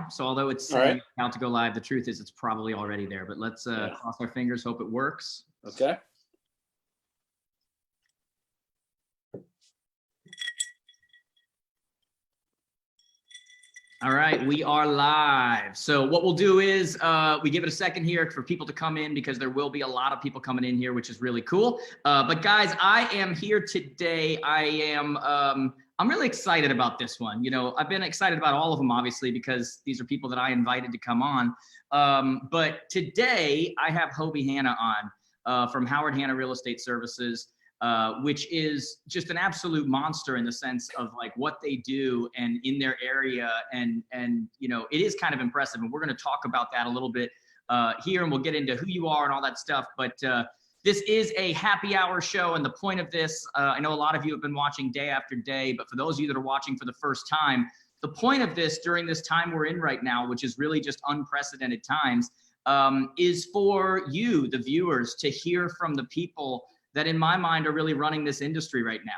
So although it's saying about to go live, the truth is it's probably already there, but let's cross our fingers, hope it works. Okay. All right, we are live. So what we'll do is we give it a second here for people to come in, because there will be a lot of people coming in here, which is really cool. But guys, I am here today. I'm really excited about this one. You know, I've been excited about all of them, obviously, because these are people that I invited to come on. But today I have Hoby Hanna on from Howard Hanna Real Estate Services. Which is just an absolute monster in the sense of like what they do and in their area. And you know, it is kind of impressive. And we're going to talk about that a little bit here, and we'll get into who you are and all that stuff. But this is a happy hour show. And the point of this, I know a lot of you have been watching day after day, but for those of you that are watching for the first time, the point of this during this time we're in right now, which is really just unprecedented times, is for you, the viewers, to hear from the people that in my mind are really running this industry right now,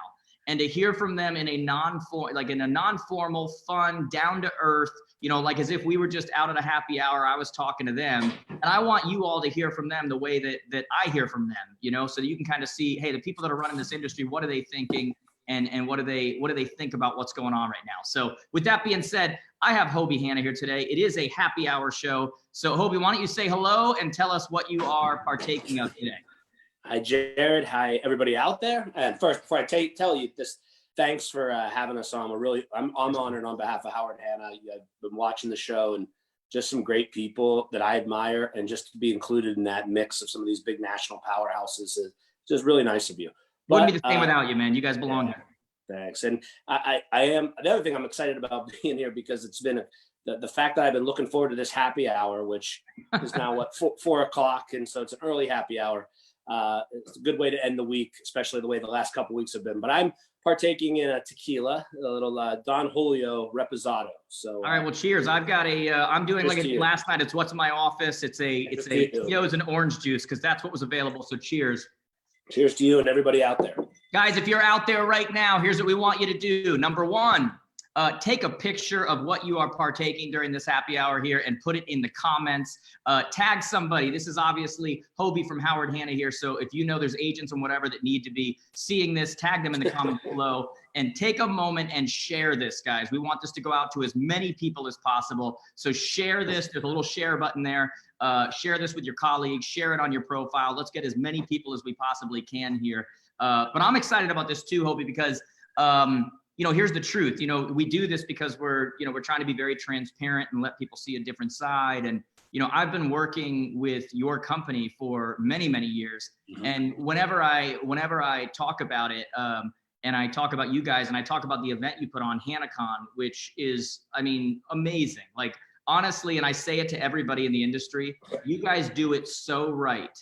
and to hear from them in a non-formal, fun, down to earth, you know, like as if we were just out at a happy hour, I was talking to them. And I want you all to hear from them the way that I hear from them, you know, so that you can kind of see, hey, the people that are running this industry, what are they thinking? And what do they think about what's going on right now? So with that being said, I have Hoby Hanna here today. It is a happy hour show. So Hoby, why don't you say hello and tell us what you are partaking of today? Hi, Jared. Hi, everybody out there. And first, before I tell you this, thanks for having us on. I'm honored on behalf of Howard Hanna. I've been watching the show, and just some great people that I admire, and just to be included in that mix of some of these big national powerhouses is just really nice of you. Wouldn't be the same without you, man. You guys belong here. Thanks. And I am, another thing I'm excited about being here, because it's been the fact that I've been looking forward to this happy hour, which is now what, 4 o'clock. And so it's an early happy hour. It's a good way to end the week, especially the way the last couple of weeks have been. But I'm partaking in a tequila, a little Don Julio Reposado. So all right, well, cheers. I've got I'm doing like last night. It's what's in my office. It's an orange juice, because that's what was available. So cheers. Cheers to you and everybody out there. Guys, if you're out there right now, here's what we want you to do. Number one, take a picture of what you are partaking during this happy hour here and put it in the comments. Tag somebody. This is obviously Hoby from Howard Hanna here. So if you know there's agents and whatever that need to be seeing this, tag them in the comments below, and take a moment and share this, guys. We want this to go out to as many people as possible. So share this. There's a little share button there. Share this with your colleagues. Share it on your profile. Let's get as many people as we possibly can here. But I'm excited about this too, Hoby, because you know, here's the truth. You know, we do this because we're trying to be very transparent and let people see a different side. And, you know, I've been working with your company for many, many years. Mm-hmm. And whenever I talk about it, and I talk about you guys, and I talk about the event you put on, HannaCon, which is, I mean, amazing. Like, honestly, and I say it to everybody in the industry, you guys do it so right.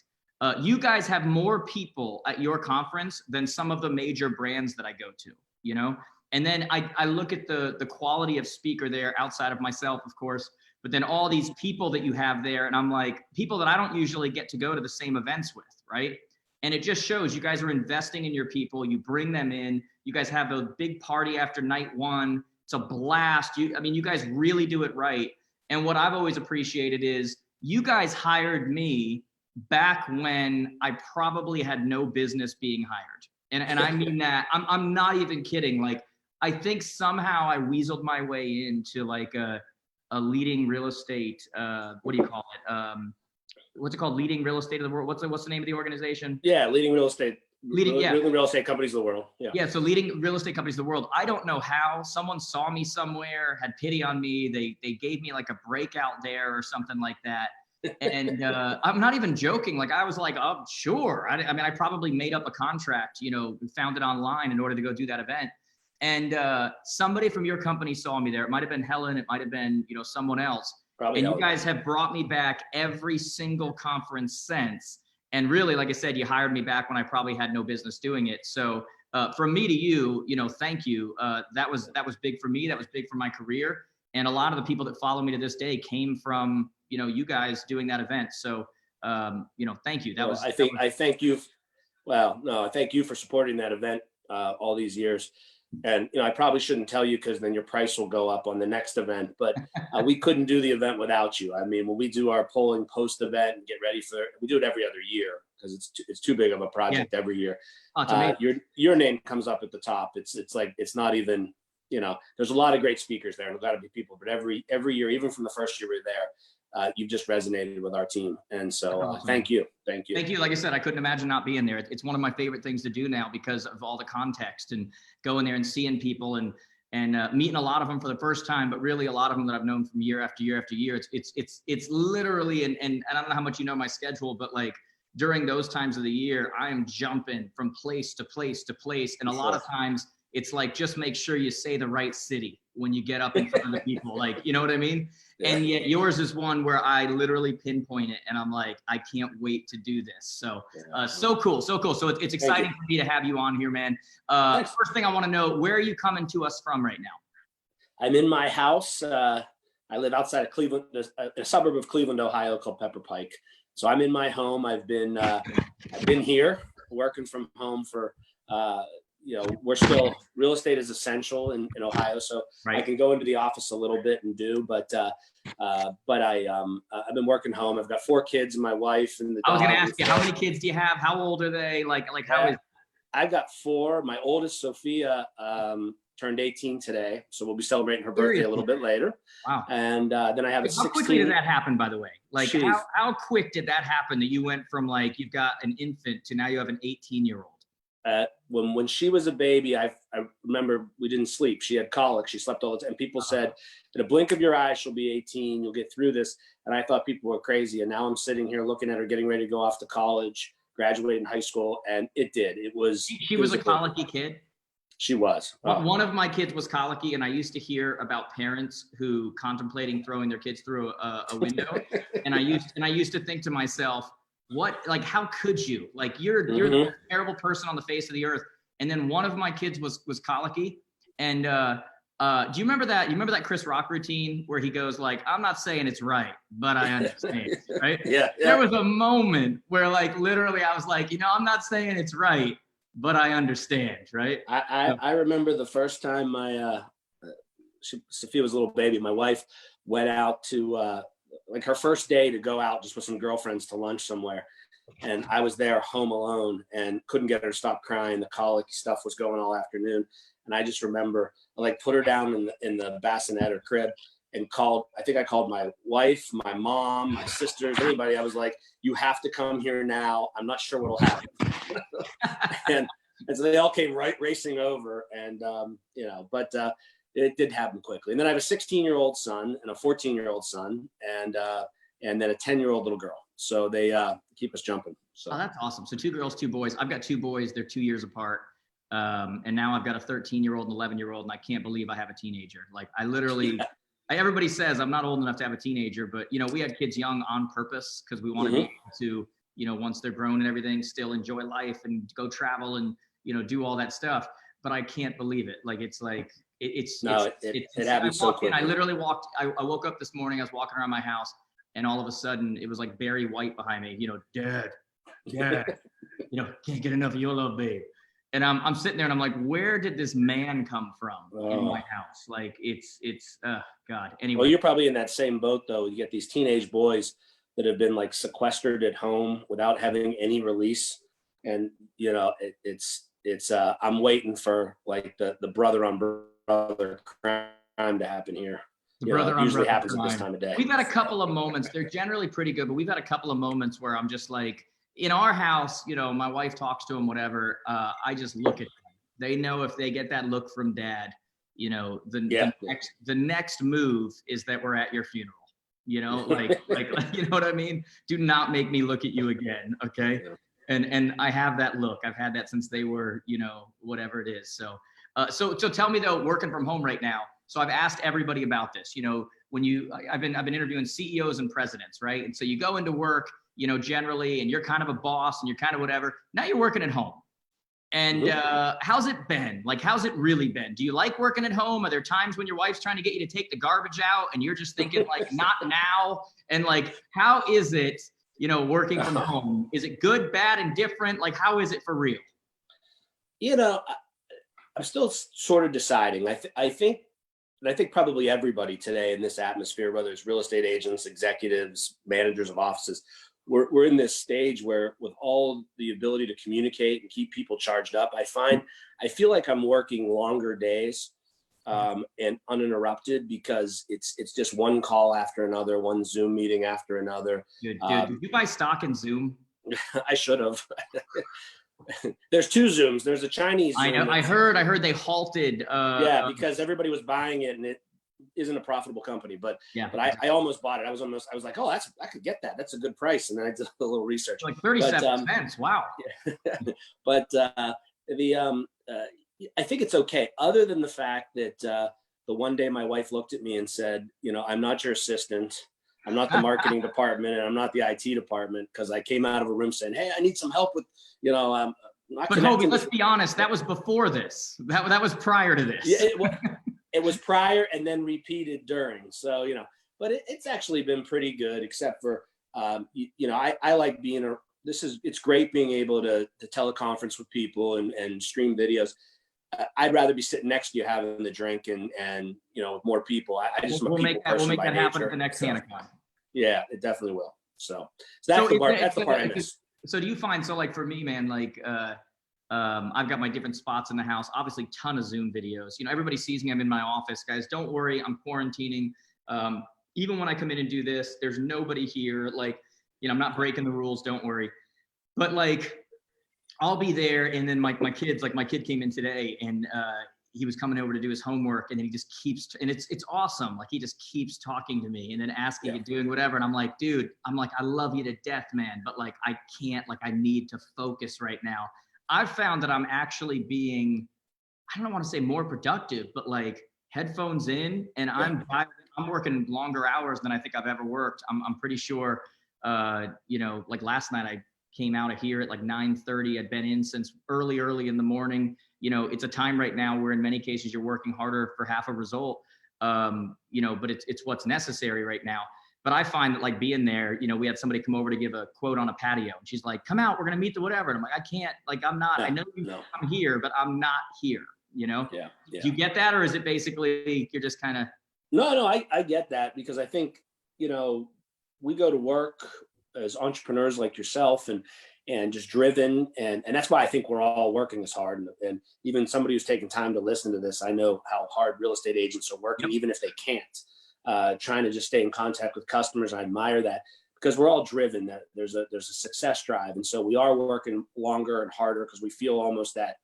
You guys have more people at your conference than some of the major brands that I go to, you know? And then I look at the quality of speaker there, outside of myself, of course, but then all these people that you have there, and I'm like, people that I don't usually get to go to the same events with, right? And it just shows you guys are investing in your people. You bring them in. You guys have a big party after night one. It's a blast. I mean, you guys really do it right. And what I've always appreciated is you guys hired me back when I probably had no business being hired. And I mean that. I'm not even kidding. Like, I think somehow I weaseled my way into like a leading real estate, what do you call it? What's it called? Leading real estate of the world. What's the name of the organization? Yeah, leading real estate. Leading real estate companies of the world. Yeah. Yeah. So leading real estate companies of the world. I don't know how. Someone saw me somewhere, had pity on me. They gave me like a breakout there or something like that. And I'm not even joking. Like, I was like, oh, sure. I mean, I probably made up a contract, you know, found it online in order to go do that event. And somebody from your company saw me there. It might have been Helen. It might have been, you know, someone else. Probably. And you guys have brought me back every single conference since. And really, like I said, you hired me back when I probably had no business doing it. So from me to you, you know, thank you. That was big for me. That was big for my career. And a lot of the people that follow me to this day came from, you know, you guys doing that event. So, you know, thank you. I thank you. Well, no, I thank you for supporting that event all these years. And, I probably shouldn't tell you because then your price will go up on the next event, but we couldn't do the event without you. I mean, when we do our polling post event and get ready for it, we do it every other year because it's too big of a project every year. Oh, it's amazing. Your name comes up at the top. It's like, it's not even, there's a lot of great speakers there and a lot of people, but every year, even from the first year we were there, you've just resonated with our team. And so thank you. Thank you. Thank you. Like I said, I couldn't imagine not being there. It's one of my favorite things to do now because of all the context and going there and seeing people and meeting a lot of them for the first time, but really a lot of them that I've known from year after year after year. It's literally, and I don't know how much you know my schedule, but like during those times of the year, I am jumping from place to place to place. And a lot of times it's like, just make sure you say the right city when you get up in front of the people, like, you know what I mean? Yeah. And yet yours is one where I literally pinpoint it and I'm like, I can't wait to do this. So, so cool. So cool. So it's exciting for me to have you on here, man. First thing I want to know, where are you coming to us from right now? I'm in my house. I live outside of Cleveland, a suburb of Cleveland, Ohio called Pepper Pike. So I'm in my home. I've been here working from home for, we're still, real estate is essential in Ohio. So I can go into the office a little bit and but I've been working home. I've got 4 kids and my wife and the dog. I was going to ask you, how many kids do you have? How old are they? Like how is? I've got 4. My oldest, Sophia, turned 18 today. So we'll be celebrating her birthday a little bit later. Wow. And then I have a 16. How quickly did that happen, by the way? Like how quick did that happen that you went from like, you've got an infant to now you have an 18-year-old? When she was a baby, I remember we didn't sleep. She had colic. She slept all the time. And people said, in a blink of your eye, she'll be 18. You'll get through this. And I thought people were crazy. And now I'm sitting here looking at her, getting ready to go off to college, graduate in high school. And it did. She was a colicky kid? She was. One of my kids was colicky. And I used to hear about parents who contemplating throwing their kids through a window. and I used to think to myself, how could you? Like you're the terrible person on the face of the earth. And then one of my kids was colicky. And do you remember that? You remember that Chris Rock routine where he goes like, I'm not saying it's right, but I understand, right? Yeah. There was a moment where like literally I was like, I'm not saying it's right, but I understand, right? I remember the first time Sophia was a little baby. My wife went out to like her first day to go out just with some girlfriends to lunch somewhere. And I was there home alone and couldn't get her to stop crying. The colic stuff was going all afternoon. And I just remember I like put her down in the bassinet or crib and I called my wife, my mom, my sisters, anybody. I was like, you have to come here now. I'm not sure what'll happen. and so they all came racing over and, it did happen quickly. And then I have a 16-year-old son and a 14-year-old son and then a 10-year-old little girl. So they keep us jumping. So that's awesome. So 2 girls, 2 boys. I've got 2 boys. They're 2 years apart. And now I've got a 13-year-old and 11-year-old, and I can't believe I have a teenager. Like I literally, everybody says I'm not old enough to have a teenager, but we had kids young on purpose because we want to be able to, once they're grown and everything, still enjoy life and go travel and, do all that stuff. But I can't believe it. Like, it's like, it happens so quickly. I literally I woke up this morning, I was walking around my house and all of a sudden it was like Barry White behind me, dad, can't get enough of your love, babe. And I'm sitting there and I'm like, where did this man come from in my house? Like it's God. Anyway. Well, you're probably in that same boat though. You get these teenage boys that have been like sequestered at home without having any release. And it's I'm waiting for like the brother on brother crime to happen here. It usually happens at this time of day. We've had a couple of moments. They're generally pretty good, but we've had a couple of moments where I'm just like, in our house, my wife talks to them, whatever. I just look at them. They know if they get that look from dad, the next move is that we're at your funeral. Like you know what I mean? Do not make me look at you again, okay? Yeah. And I have that look. I've had that since they were, whatever it is. So tell me though, working from home right now. So I've asked everybody about this. When I've been interviewing CEOs and presidents, right? And so you go into work, generally, and you're kind of a boss and you're kind of whatever. Now you're working at home. And how's it been? Like, how's it really been? Do you like working at home? Are there times when your wife's trying to get you to take the garbage out and you're just thinking like, not now? And like, how is it, working from home? Is it good, bad, and different? Like, how is it for real? I'm still sort of deciding. I think probably everybody today in this atmosphere, whether it's real estate agents, executives, managers of offices, we're in this stage where, with all the ability to communicate and keep people charged up, I feel like I'm working longer days and uninterrupted, because it's just one call after another, one Zoom meeting after another. Dude, did you buy stock in Zoom? I should have. There's two Zooms. There's a Chinese Zoom. I know. I heard they halted. Yeah, because everybody was buying it, and it isn't a profitable company. But yeah, I almost bought it. I was like, oh, I could get that. That's a good price. And then I did a little research. Like 37 cents. Wow. Yeah. But I think it's okay, other than the fact that the one day my wife looked at me and said, I'm not your assistant. I'm not the marketing department, and I'm not the IT department, because I came out of a room saying, hey, I need some help with, not but Hoby, let's be honest, that was before this. That was prior to this. Yeah, it was prior and then repeated during. So, but it's actually been pretty good, except for, I like it's great being able to teleconference with people and stream videos. I'd rather be sitting next to you having the drink and with more people. We'll make that happen at the next HannaCon. Yeah, it definitely will. So that's the part I miss. So do you find, like for me, man, like I've got my different spots in the house, obviously ton of Zoom videos. Everybody sees me, I'm in my office. Guys, don't worry, I'm quarantining. Even when I come in and do this, there's nobody here. Like, I'm not breaking the rules, don't worry. But like, I'll be there, and then my kid came in today, and he was coming over to do his homework, and then he just keeps, and it's awesome. Like, he just keeps talking to me and then asking and doing whatever. And I'm like, dude, I love you to death, man. But like, I can't, like, I need to focus right now. I've found that I'm actually being, I don't want to say more productive, but like headphones in, and I'm working longer hours than I think I've ever worked. I'm pretty sure, like last night I came out of here at like 9:30. I'd been in since early in the morning. It's a time right now where in many cases you're working harder for half a result. But it's what's necessary right now. But I find that, like, being there, we had somebody come over to give a quote on a patio, and she's like, come out, we're going to meet the whatever. And I'm like, I can't, like, I'm not, I know I'm here, but I'm not here, Yeah. Do you get that? Or is it basically, you're just kind of. No, I get that, because I think, we go to work as entrepreneurs like yourself and just driven. And that's why I think we're all working as hard. And even somebody who's taking time to listen to this, I know how hard real estate agents are working, even if they can't, trying to just stay in contact with customers. I admire that, because we're all driven, that there's a success drive. And so we are working longer and harder, because we feel almost that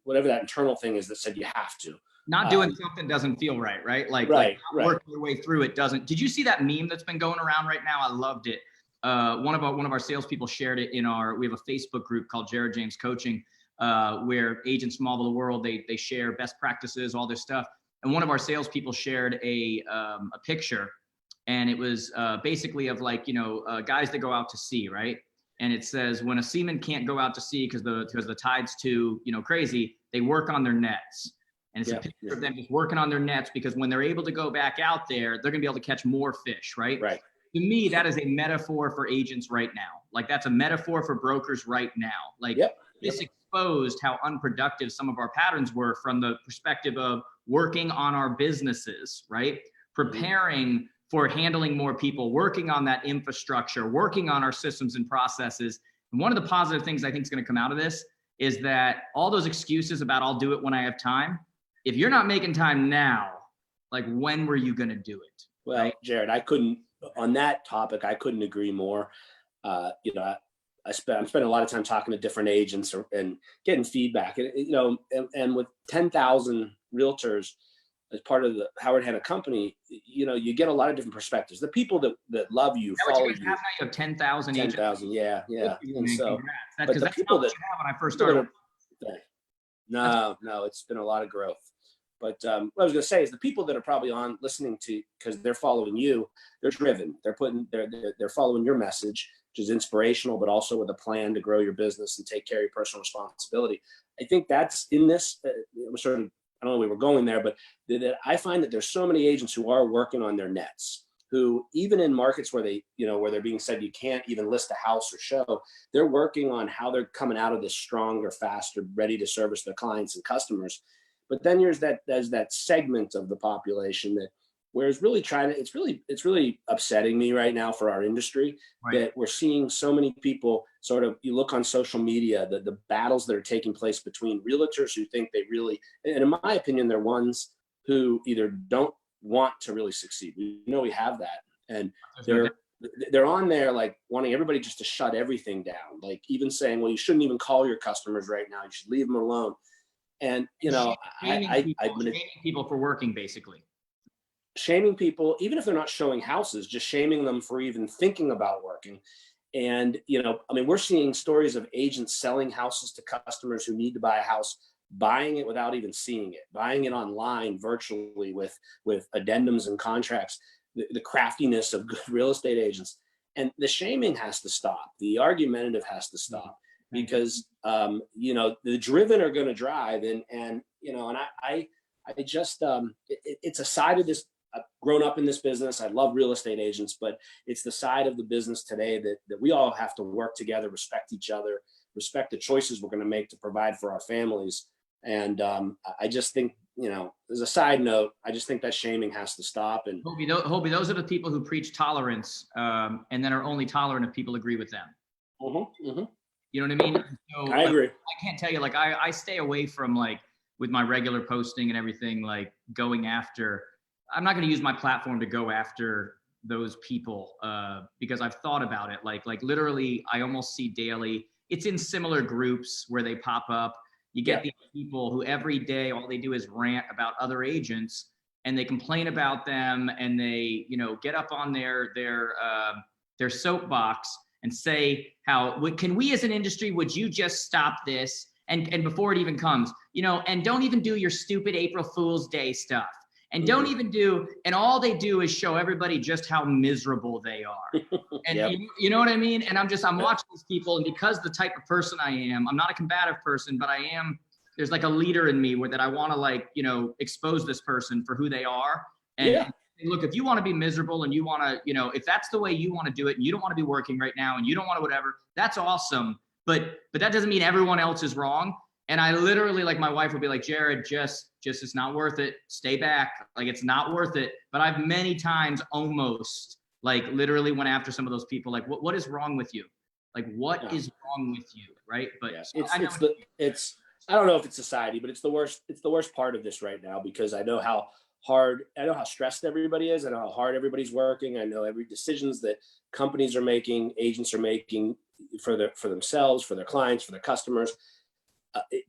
whatever that internal thing is that said you have to. Not doing something doesn't feel right, right? Like working your way through it doesn't. Did you see that meme that's been going around right now? I loved it. One of our salespeople shared it we have a Facebook group called Jared James Coaching, where agents from all over the world, they share best practices, all this stuff. And one of our salespeople shared a picture, and it was basically of like, guys that go out to sea, right? And it says, when a seaman can't go out to sea because the tide's too, crazy, they work on their nets. And it's a picture of them just working on their nets, because when they're able to go back out there, they're going to be able to catch more fish, right? Right. To me, that is a metaphor for agents right now. Like, that's a metaphor for brokers right now. Like, this exposed how unproductive some of our patterns were from the perspective of working on our businesses, right? Preparing for handling more people, working on that infrastructure, working on our systems and processes. And one of the positive things I think is going to come out of this is that all those excuses about I'll do it when I have time, if you're not making time now, like, when were you going to do it? Well, right? Jared, on that topic, I couldn't agree more. I'm spending a lot of time talking to different agents and getting feedback, and with 10,000 realtors as part of the Howard Hanna company, you get a lot of different perspectives. The people that love you, follow you. You have 10,000 agents. 10,000, yeah. And so, because that's not what you have when I first started. No, it's been a lot of growth. But what I was going to say is the people that are probably on listening to, because they're following you, they're driven. They're following your message, which is inspirational, but also with a plan to grow your business and take care of your personal responsibility. I think that's in this. I don't know where we're going there, but that I find that there's so many agents who are working on their nets. who, even in markets where where they're being said you can't even list a house or show, they're working on how they're coming out of this stronger, faster, ready to service their clients and customers. But then there's that segment of the population that, whereas really it's really upsetting me right now for our industry, Right. that we're seeing so many people sort of, you look on social media, the battles that are taking place between realtors who think they really, and in my opinion, they're ones who either don't want to really succeed. We know we have that. And they're on there like wanting everybody just to shut everything down. Like even saying, well, you shouldn't even call your customers right now. You should leave them alone. And, shaming people for working, basically. Shaming people, even if they're not showing houses, just shaming them for even thinking about working. And, we're seeing stories of agents selling houses to customers who need to buy a house, buying it without even seeing it, buying it online virtually with addendums and contracts, the craftiness of good real estate agents. And the shaming has to stop. The argumentative has to stop, because, the driven are going to drive. It's a side of this. I've grown up in this business. I love real estate agents, but it's the side of the business today that we all have to work together, respect each other, respect the choices we're going to make to provide for our families. And I just think, as a side note, I just think that shaming has to stop. And Hoby, those are the people who preach tolerance and then are only tolerant if people agree with them. Mm-hmm, mm-hmm. You know what I mean? So, I agree. I can't tell you, I stay away from, with my regular posting and everything, going after. I'm not going to use my platform to go after those people because I've thought about it. Like literally, I almost see daily. It's in similar groups where they pop up. You get these people who every day all they do is rant about other agents, and they complain about them, and they get up on their soapbox and say how can we as an industry, would you just stop this? And before it even comes, and don't even do your stupid April Fool's Day stuff. And don't even and all they do is show everybody just how miserable they are. And you know what I mean? And I'm watching these people, and because the type of person I am, I'm not a combative person, but there's a leader in me that I want to expose this person for who they are. And look, if you want to be miserable and you want to, if that's the way you want to do it, and you don't want to be working right now and you don't want to whatever, that's awesome. But that doesn't mean everyone else is wrong. And I literally, my wife would be like, Jared, just it's not worth it. Stay back. It's not worth it. But I've many times almost literally went after some of those people. What is wrong with you? What is wrong with you? Right. But I don't know if it's society, but it's the worst part of this right now, because I know how stressed everybody is. I know how hard everybody's working. I know every decisions that companies are making, agents are making for themselves, for their clients, for their customers.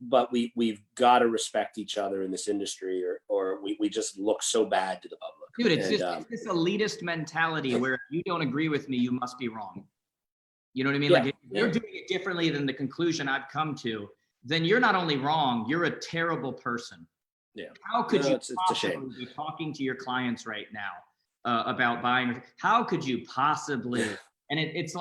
But we've got to respect each other in this industry, or we just look so bad to the public. Dude, it's this elitist mentality where if you don't agree with me, you must be wrong. You know what I mean? If you're doing it differently than the conclusion I've come to, then you're not only wrong, you're a terrible person. Yeah. How could you possibly be talking to your clients right now about buying? How could you possibly? And it's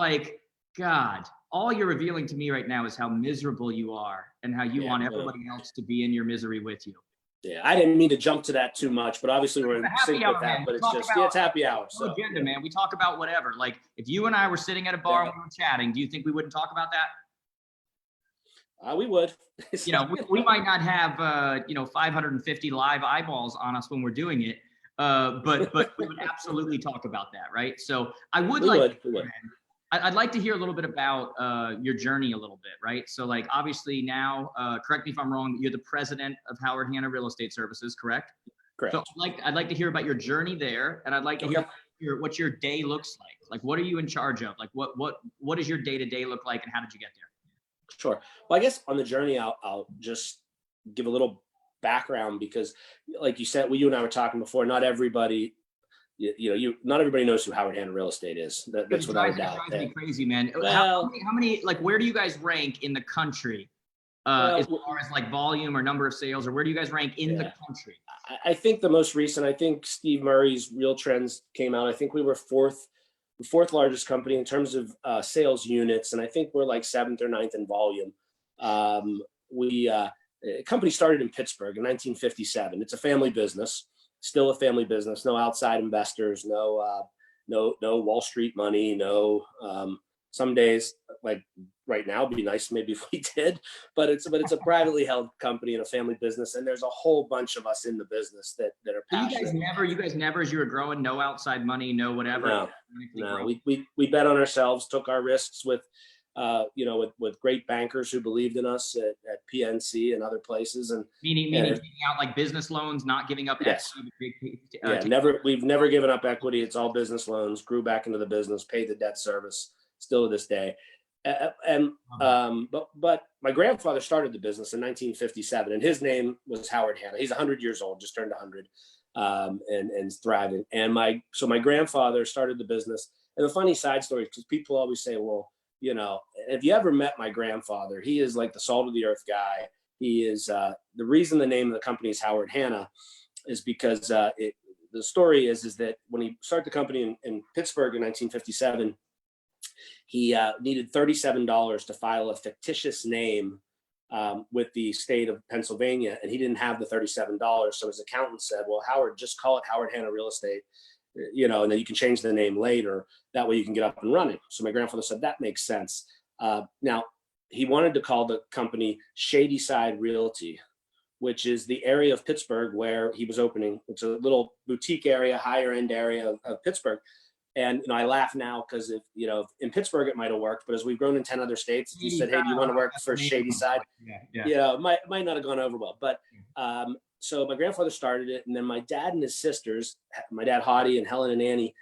God, all you're revealing to me right now is how miserable you are and how you want everybody else to be in your misery with you. Yeah, I didn't mean to jump to that too much, but obviously we're in sync with that. Man. But it's happy hour. So agenda, man. We talk about whatever. If you and I were sitting at a bar and we were chatting, do you think we wouldn't talk about that? We would. We might not have 550 live eyeballs on us when we're doing it, but we would absolutely talk about that, right? So I would I'd like to hear a little bit about your journey a little bit, right? So obviously now, correct me if I'm wrong, you're the president of Howard Hanna Real Estate Services, correct? Correct. So I'd like to hear about your journey there, and I'd like to hear what your day looks like. What are you in charge of? What does your day-to-day look like, and how did you get there? Sure. Well, I guess on the journey, I'll just give a little background, because like you said, you and I were talking before, not everybody not everybody knows who Howard Hanna Real Estate is. That's without a doubt. It drives me crazy, man. Well, how many where do you guys rank in the country as far as volume or number of sales, or where do you guys rank in the country? I think the most recent, I think Steve Murray's Real Trends came out. I think we were the fourth largest company in terms of sales units, and I think we're 7th or 9th in volume. A company started in Pittsburgh in 1957. It's a family business. Still a family business, no outside investors, no no Wall Street money, no. Some days, like right now, it'd be nice maybe if we did, but it's a privately held company and a family business, and there's a whole bunch of us in the business that are passionate. You guys never, as you were growing, no outside money, no whatever. No. We bet on ourselves, took our risks with, with great bankers who believed in us at PNC and other places, and meaning taking out like business loans, not giving up yes. equity. We've never given up equity. It's all business loans. Grew back into the business, paid the debt service, still to this day. But my grandfather started the business in 1957, and his name was Howard Hanna. He's 100 years old, just turned 100, and thriving. And my grandfather started the business. And the funny side story, because people always say, well, if you ever met my grandfather, he is like the salt of the earth guy. He is the reason the name of the company is Howard Hanna is because the story is that when he started the company in Pittsburgh in 1957, he needed $37 to file a fictitious name with the state of Pennsylvania, and he didn't have the $37. So his accountant said, well, Howard, just call it Howard Hanna Real Estate, and then you can change the name later. That way you can get up and running. So my grandfather said, that makes sense. Now, he wanted to call the company Shady Side Realty, which is the area of Pittsburgh where he was opening. It's a little boutique area, higher end area of Pittsburgh. And I laugh now because in Pittsburgh it might have worked, but as we've grown in 10 other states, he said, "Hey, do you want to work for Shady Side?" It might not have gone over well. But so my grandfather started it, and then my dad and his sisters, my dad Hoby and Helen and Annie,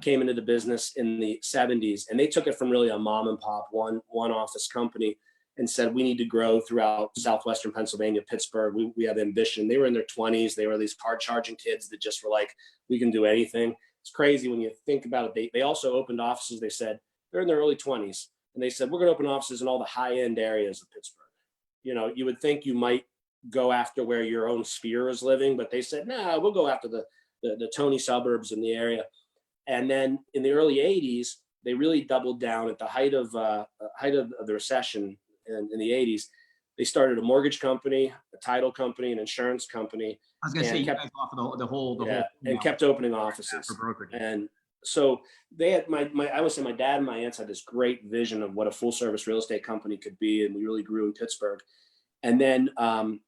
came into the business in the 70s, and they took it from really a mom and pop one office company and said, we need to grow throughout southwestern Pennsylvania, Pittsburgh. We have ambition. They were in their 20s. They were these hard charging kids that just were like, we can do anything. It's crazy when you think about it. They also opened offices. They said they're in their early 20s, and they said, we're going to open offices in all the high end areas of Pittsburgh. You would think you might go after where your own sphere is living, but they said, no, we'll go after the Tony suburbs in the area. And then in the early 80s, they really doubled down at the height of the recession in the 80s. They started a mortgage company, a title company, an insurance company. I was going to say, you guys offer the whole and kept opening offices for brokerage. And so they had I would say my dad and my aunts had this great vision of what a full service real estate company could be, and we really grew in Pittsburgh. And then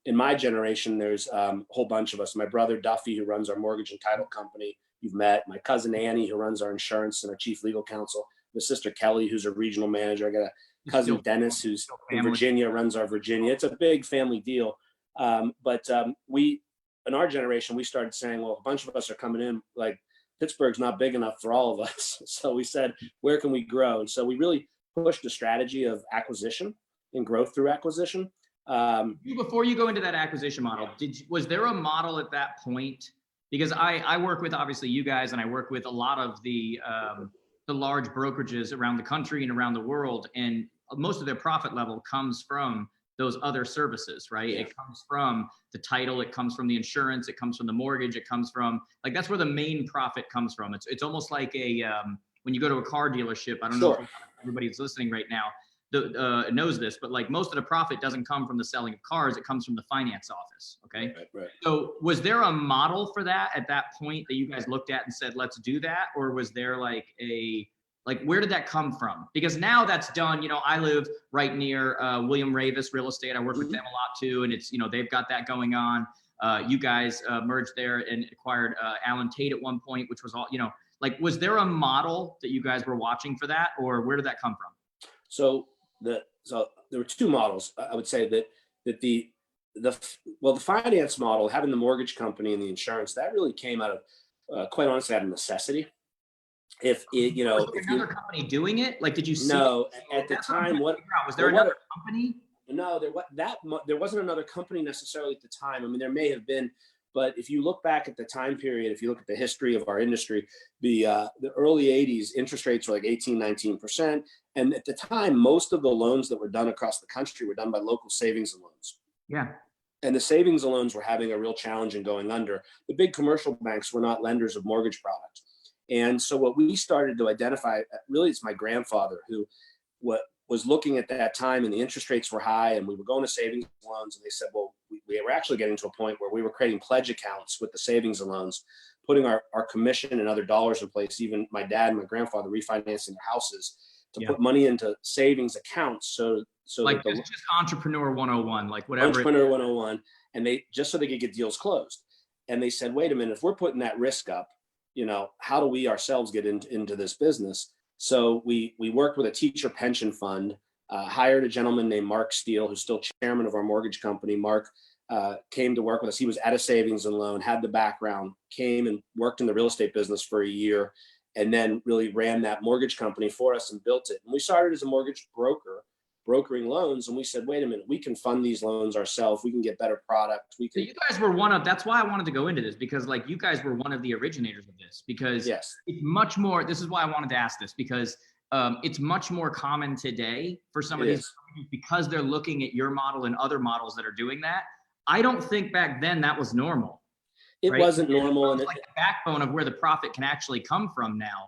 in my generation, there's a whole bunch of us. My brother Duffy, who runs our mortgage and title company, you've met. My cousin Annie, who runs our insurance and our chief legal counsel. My sister Kelly, who's a regional manager. I got a cousin Dennis, who's in Virginia, runs our Virginia. It's a big family deal. But we, in our generation, we started saying, well, a bunch of us are coming in, like Pittsburgh's not big enough for all of us. So we said, where can we grow? And so we really pushed a strategy of acquisition and growth through acquisition. Before you go into that acquisition model, was there a model at that point? Because I work with, obviously, you guys, and I work with a lot of the large brokerages around the country and around the world, and most of their profit level comes from those other services, right? Yeah. It comes from the title, it comes from the insurance, it comes from the mortgage, it comes from, like, that's where the main profit comes from. It's almost like when you go to a car dealership, I don't know if everybody that's listening right now knows this, but like most of the profit doesn't come from the selling of cars, it comes from the finance office. Okay. Right. So was there a model for that at that point that you guys looked at and said, let's do that? Or was there where did that come from? Because now that's done. I live right near William Ravis Real Estate. I work with them a lot too. And it's, they've got that going on. You guys merged there and acquired Alan Tate at one point, which was all, was there a model that you guys were watching for that, or where did that come from? So there were two models. I would say that the finance model, having the mortgage company and the insurance, that really came out of quite honestly out of necessity. Was there another company doing it? Like, did you see? No, at the time, was there another company? No, there wasn't another company necessarily at the time. I mean, there may have been, but if you look back at the time period, if you look at the history of our industry, the early 80s, interest rates were like 18, 19%. And at the time, most of the loans that were done across the country were done by local savings and loans. Yeah. And the savings and loans were having a real challenge in going under. The big commercial banks were not lenders of mortgage products. And so what we started to identify, really it's my grandfather who was looking at that time, and the interest rates were high, and we were going to savings loans. And they said, well, we were actually getting to a point where we were creating pledge accounts with the savings and loans, putting our commission and other dollars in place. Even my dad and my grandfather refinancing their houses to put money into savings accounts. So like that just entrepreneur 101, like whatever. Entrepreneur 101. And they just so they could get deals closed. And they said, wait a minute, if we're putting that risk up, how do we ourselves get into this business? So we worked with a teacher pension fund, hired a gentleman named Mark Steele, who's still chairman of our mortgage company. Mark came to work with us. He was at a savings and loan, had the background, came and worked in the real estate business for a year, and then really ran that mortgage company for us and built it. And we started as a mortgage broker, brokering loans. And we said, wait a minute, we can fund these loans ourselves. We can get better product. We can. So you guys were that's why I wanted to go into this, because like you guys were one of the originators of this, because yes, it's much more, this is why I wanted to ask this, because it's much more common today for some of these companies, because they're looking at your model and other models that are doing that. I don't think back then that was normal. It wasn't normal. And it's like the backbone of where the profit can actually come from now.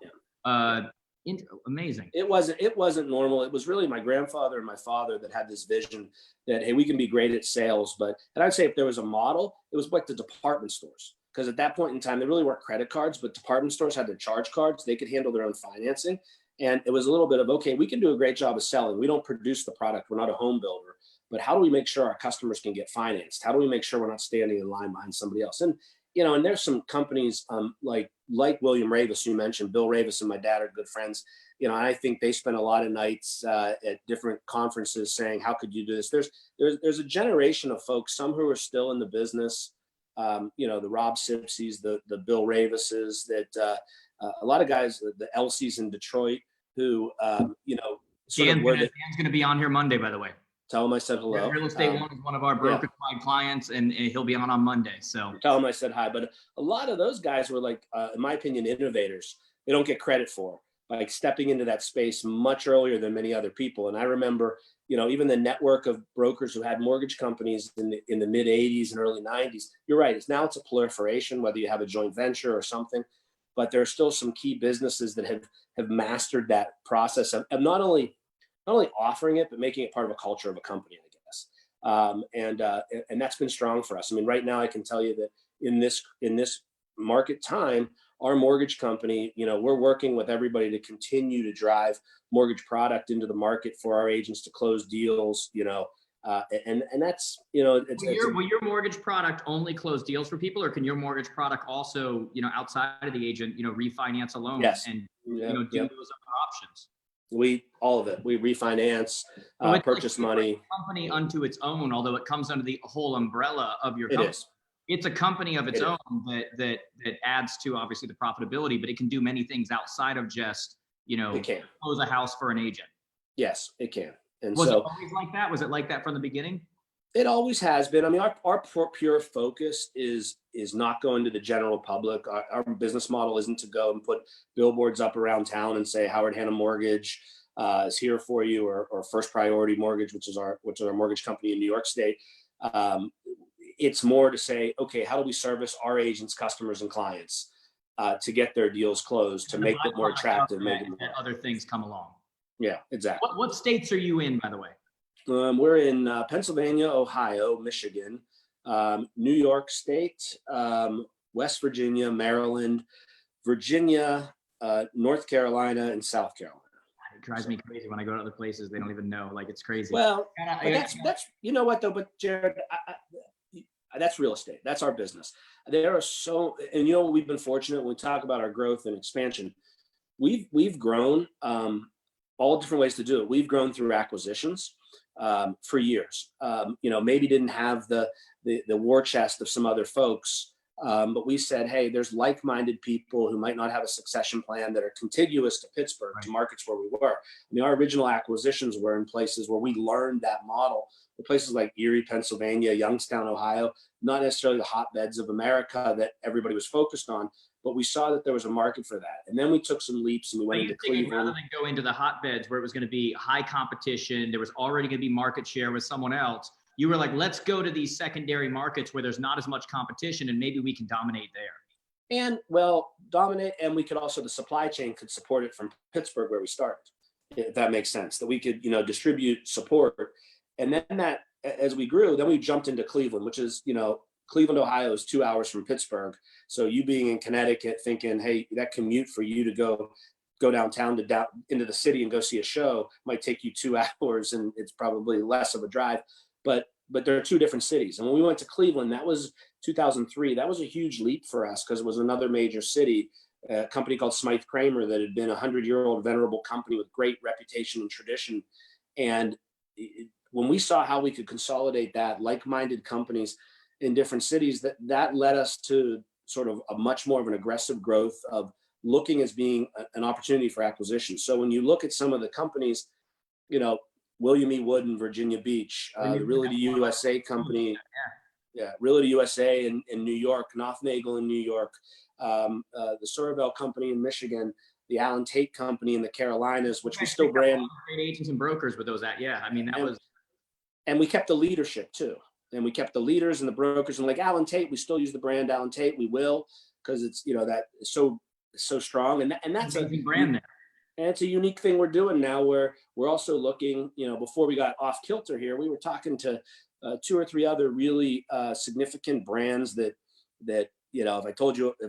Amazing. It wasn't normal. It was really my grandfather and my father that had this vision that, hey, we can be great at sales. And I'd say if there was a model, it was like the department stores. Because at that point in time, they really weren't credit cards, but department stores had their charge cards. They could handle their own financing. And it was a little bit of, okay, we can do a great job of selling. We don't produce the product. We're not a home builder. But how do we make sure our customers can get financed? How do we make sure we're not standing in line behind somebody else? And and there's some companies like William Ravis, you mentioned. Bill Ravis and my dad are good friends. I think they spend a lot of nights at different conferences saying, how could you do this? There's a generation of folks, some who are still in the business, the Rob Sipsies, the Bill Ravises, that a lot of guys, the Elsies in Detroit, who, Dan's going to be on here Monday, by the way. Tell him I said hello. Real Estate One is one of our broker clients, and he'll be on Monday. So tell him I said hi. But a lot of those guys were like, in my opinion, innovators. They don't get credit for like stepping into that space much earlier than many other people. And I remember, even the network of brokers who had mortgage companies in the mid 80s and early 90s. You're right. It's a proliferation, whether you have a joint venture or something. But there are still some key businesses that have mastered that process of not only offering it, but making it part of a culture of a company, I guess. And that's been strong for us. I mean, right now I can tell you that in this market time, our mortgage company, we're working with everybody to continue to drive mortgage product into the market for our agents to close deals, and that's, will your mortgage product only close deals for people, or can your mortgage product also, outside of the agent, refinance a loan and do those other options? All of it. We refinance, purchase money. Company unto its own, although it comes under the whole umbrella of your company. It's a company of its own that adds to obviously the profitability, but it can do many things outside of just, it can close a house for an agent. Yes, it can. And was it always like that? Was it like that from the beginning? It always has been. I mean, our pure focus is not going to the general public. Our business model isn't to go and put billboards up around town and say Howard Hanna Mortgage is here for you, or First Priority Mortgage, which is our mortgage company in New York State. It's more to say, okay, how do we service our agents, customers, and clients to get their deals closed, to make it more attractive, and other things come along. Yeah, exactly. What states are you in, by the way? We're in Pennsylvania, Ohio, Michigan, New York State, West Virginia, Maryland, Virginia, North Carolina, and South Carolina. It drives me crazy when I go to other places. They don't even know. Like, it's crazy. Well, that's you know what though. But Jared, that's real estate. That's our business. There are and we've been fortunate when we talk about our growth and expansion. We've grown all different ways to do it. We've grown through acquisitions. For years, maybe didn't have the war chest of some other folks, but we said, hey, there's like-minded people who might not have a succession plan that are contiguous to Pittsburgh, to markets where we were. I mean, our original acquisitions were in places where we learned that model, places like Erie, Pennsylvania, Youngstown, Ohio, not necessarily the hotbeds of America that everybody was focused on, but we saw that there was a market for that. And then we took some leaps and we went into Cleveland. Rather than go into the hotbeds where it was going to be high competition, there was already going to be market share with someone else. You were like, let's go to these secondary markets where there's not as much competition and maybe we can dominate there. And dominate. And we could also, the supply chain could support it from Pittsburgh where we started, if that makes sense, that we could, distribute support. And then that, as we grew, then we jumped into Cleveland, which is, Cleveland, Ohio is 2 hours from Pittsburgh. So you being in Connecticut thinking, hey, that commute for you to go downtown into the city and go see a show might take you 2 hours, and it's probably less of a drive. But there are two different cities. And when we went to Cleveland, that was 2003. That was a huge leap for us because it was another major city, a company called Smythe Kramer that had been a 100-year-old venerable company with great reputation and tradition. And when we saw how we could consolidate that, like-minded companies in different cities, that led us to sort of a much more of an aggressive growth of looking as being an opportunity for acquisition. So when you look at some of the companies, William E. Wood in Virginia Beach, the Realty USA company, Realty USA in New York, Nothnagel in New York, the Sorreville company in Michigan, the Allen Tate company in the Carolinas, which we still brand. Great agents and brokers with those I mean, that was. And we kept the leadership too. And we kept the leaders and the brokers, and like Allen Tate, we still use the brand Allen Tate. We will, because it's, that is so strong. And that's a brand there. And it's a unique thing we're doing now, where we're also looking, before we got off kilter here, we were talking to 2 or 3 other really significant brands that if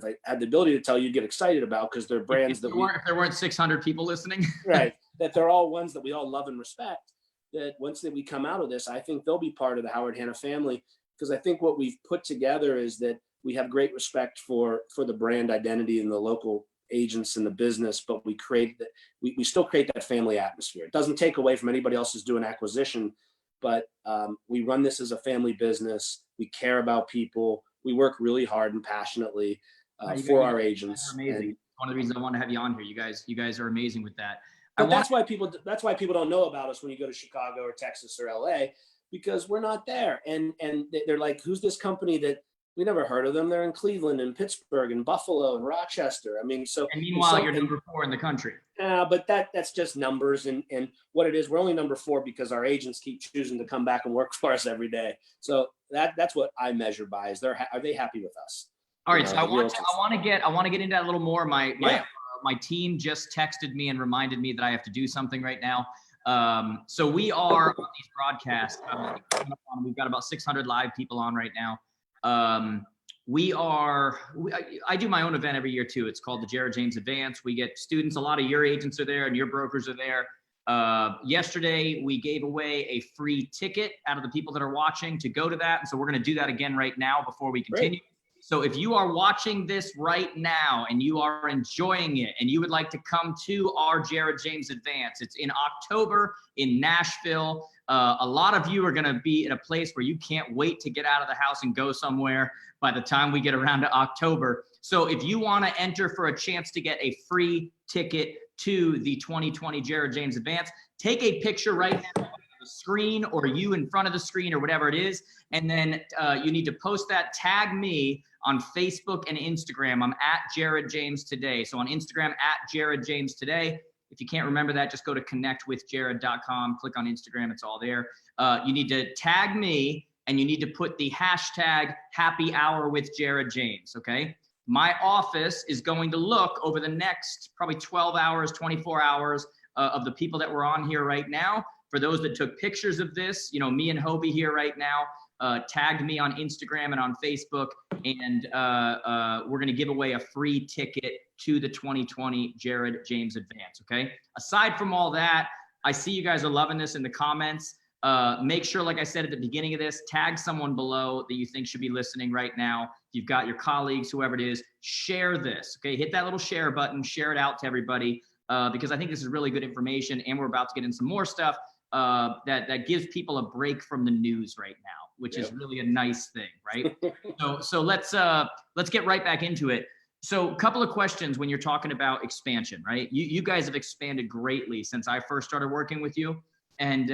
I had the ability to tell you, you'd get excited about, because they're brands if there weren't 600 people listening. Right. That they're all ones that we all love and respect. That once that we come out of this, I think they'll be part of the Howard Hanna family, because I think what we've put together is that we have great respect for the brand identity and the local agents in the business, but we still create that family atmosphere. It doesn't take away from anybody else who's doing acquisition, but we run this as a family business. We care about people. We work really hard and passionately for our agents. Amazing. One of the reasons I want to have you on here. You guys are amazing with that. But that's why people don't know about us when you go to Chicago or Texas or LA, because we're not there. And they're like, who's this company that we never heard of them? They're in Cleveland and Pittsburgh and Buffalo and Rochester. I mean, and meanwhile, you're number 4 in the country. But that's just numbers, and what it is. We're only number 4 because our agents keep choosing to come back and work for us every day. So that's what I measure by, is are they happy with us? All right. So I want to get into that a little more. My team just texted me and reminded me that I have to do something right now. So we are on these broadcasts. We've got about 600 live people on right now. I do my own event every year too. It's called the Jared James Advance. We get students. A lot of your agents are there and your brokers are there. Yesterday, we gave away a free ticket out of the people that are watching to go to that. And so we're going to do that again right now before we continue. Great. So if you are watching this right now and you are enjoying it and you would like to come to our Jared James Advance, it's in October in Nashville. A lot of you are going to be in a place where you can't wait to get out of the house and go somewhere by the time we get around to October. So if you want to enter for a chance to get a free ticket to the 2020 Jared James Advance, take a picture right now on the screen, or you in front of the screen, or whatever it is. And then you need to post that, tag me on Facebook and Instagram. I'm at Jared James Today. So on Instagram, at Jared James Today. If you can't remember that, just go to connectwithjared.com, click on Instagram. It's all there. You need to tag me, and you need to put the hashtag Happy Hour with Jared James. Okay. My office is going to look over the next probably 12 hours, 24 hours of the people that were on here right now. For those that took pictures of this, me and Hoby here right now, tagged me on Instagram and on Facebook, and we're going to give away a free ticket to the 2020 Jared James Advance. Okay. Aside from all that, I see you guys are loving this in the comments. Make sure, like I said at the beginning of this, tag someone below that you think should be listening right now. You've got your colleagues, whoever it is, share this. Okay. Hit that little share button, share it out to everybody, because I think this is really good information, and we're about to get in some more stuff that gives people a break from the news right now, which is really a nice thing, right? So let's get right back into it. So a couple of questions when you're talking about expansion, right? You guys have expanded greatly since I first started working with you. And,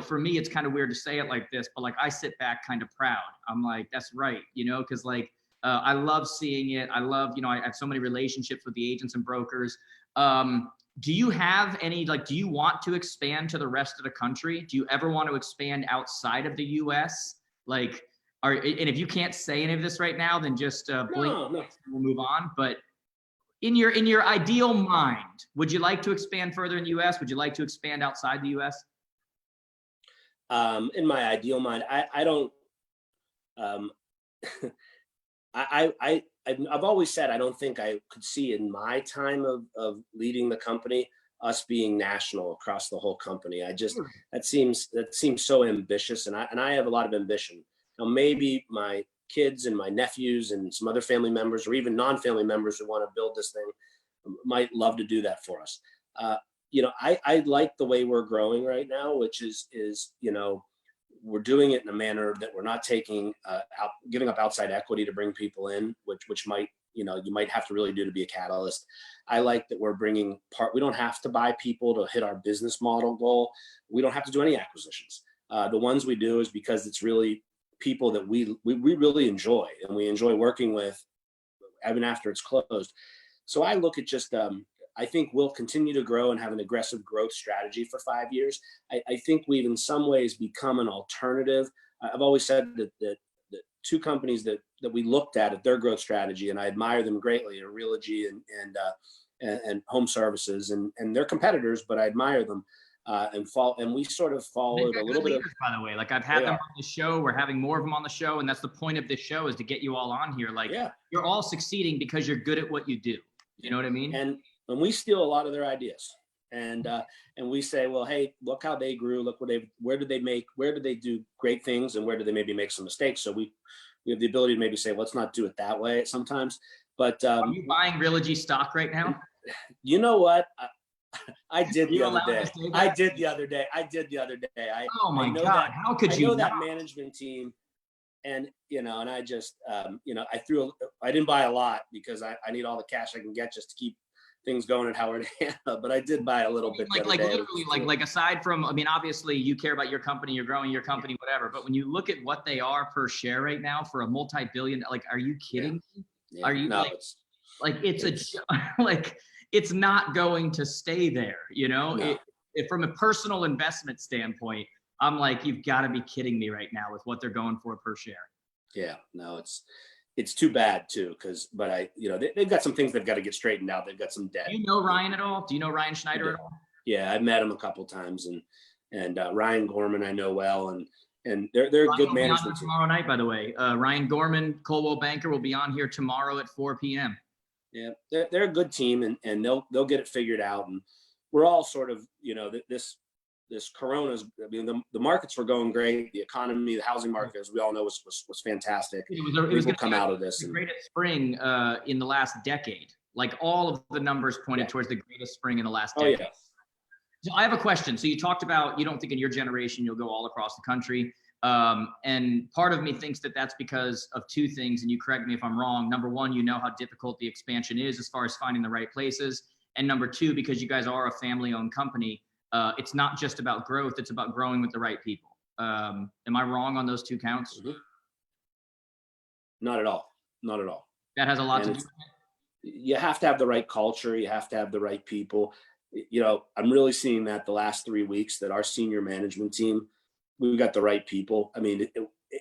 for me, it's kind of weird to say it like this, but like I sit back kind of proud. I'm like, that's right, because I love seeing it. I love, I have so many relationships with the agents and brokers. Do you have any, do you want to expand to the rest of the country? Do you ever want to expand outside of the US? And if you can't say any of this right now, then just blink. No. We'll move on. But in your ideal mind, would you like to expand further in the US? Would you like to expand outside the US? In my ideal mind, I don't, I've always said I don't think I could see in my time of leading the company us being national across the whole company. I just that seems so ambitious, and I have a lot of ambition. Now maybe my kids and my nephews and some other family members, or even non-family members who want to build this thing, might love to do that for us. I like the way we're growing right now, which is we're doing it in a manner that we're not taking giving up outside equity to bring people in, which might, you might have to really do to be a catalyst. I like that we're bringing we don't have to buy people to hit our business model goal. We don't have to do any acquisitions. The ones we do is because it's really people that we really enjoy, and we enjoy working with even after it's closed. So I look at just, I think we'll continue to grow and have an aggressive growth strategy for 5 years. I think we've in some ways become an alternative. I've always said that two companies that we looked at their growth strategy, and I admire them greatly, are Realogy and Home Services, and they're competitors, but I admire them. And we sort of followed a little bit of, by the way, like I've had them on the show. We're having more of them on the show, and that's the point of this show, is to get you all on here. Like, you're all succeeding because you're good at what you do. You know what I mean? And we steal a lot of their ideas, and we say, well, hey, look how they grew. Look where did they do great things, and where did they maybe make some mistakes? So we have the ability to maybe say, let's not do it that way sometimes. But are you buying Realogy stock right now? You know what? I did the other day. I did the other day. Oh my God! How could you? I know that management team, and and I just I didn't buy a lot because I need all the cash I can get just to keep things going at Howard Hanna, but I did buy a little bit. Like aside from, I mean, obviously you care about your company, you're growing your company, whatever. But when you look at what they are per share right now for a multi-billion, like, are you kidding me? Yeah. Are you it's not going to stay there, No. From a personal investment standpoint, I'm like, you've got to be kidding me right now with what they're going for per share. Yeah, no, it's too bad too, but they've got some things they've got to get straightened out. They've got some debt. Do you know Ryan at all? Do you know Ryan Schneider at all? Yeah, I've met him a couple times, and Ryan Gorman I know well, and they're a good management team. Tomorrow night, by the way, Ryan Gorman, Coldwell Banker, will be on here tomorrow at 4 p.m. Yeah, they're a good team, and they'll get it figured out. And we're all sort of, this Corona's, I mean, the markets were going great. The economy, the housing market, as we all know, was fantastic. It was going to come out of this. The greatest spring in the last decade. Like, all of the numbers pointed towards the greatest spring in the last decade. Oh, yeah. So I have a question. So you talked about, you don't think in your generation you'll go all across the country. And part of me thinks that that's because of two things, and you correct me if I'm wrong. Number one, you know how difficult the expansion is as far as finding the right places. And number two, because you guys are a family-owned company, it's not just about growth, it's about growing with the right people. Am I wrong on those two counts? Mm-hmm. Not at all. Not at all. That has a lot to do with it? You have to have the right culture. You have to have the right people. I'm really seeing that the last 3 weeks, that our senior management team, we've got the right people. I mean,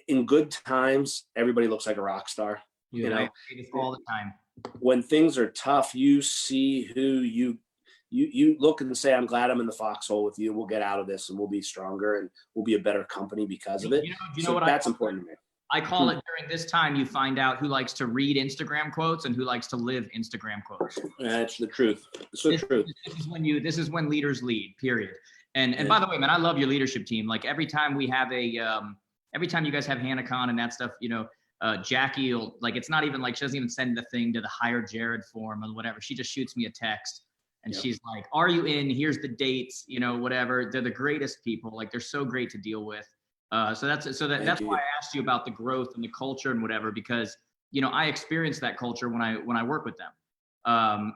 in good times, everybody looks like a rock star. All the time. When things are tough, you see who you look and say, I'm glad I'm in the foxhole with you. We'll get out of this and we'll be stronger and we'll be a better company because of it. That's important to me. I call it, during this time, you find out who likes to read Instagram quotes and who likes to live Instagram quotes. That's the truth. It's the truth. This is when leaders lead, period. And by the way, man, I love your leadership team. Like, every time we have every time you guys have HannaCon and that stuff, Jackie will, like, it's not even like, she doesn't even send the thing to the hire Jared form or whatever. She just shoots me a text and she's like, are you in? Here's the dates, whatever. They're the greatest people. Like, they're so great to deal with. So that's why I asked you about the growth and the culture and whatever, because, I experience that culture when I work with them.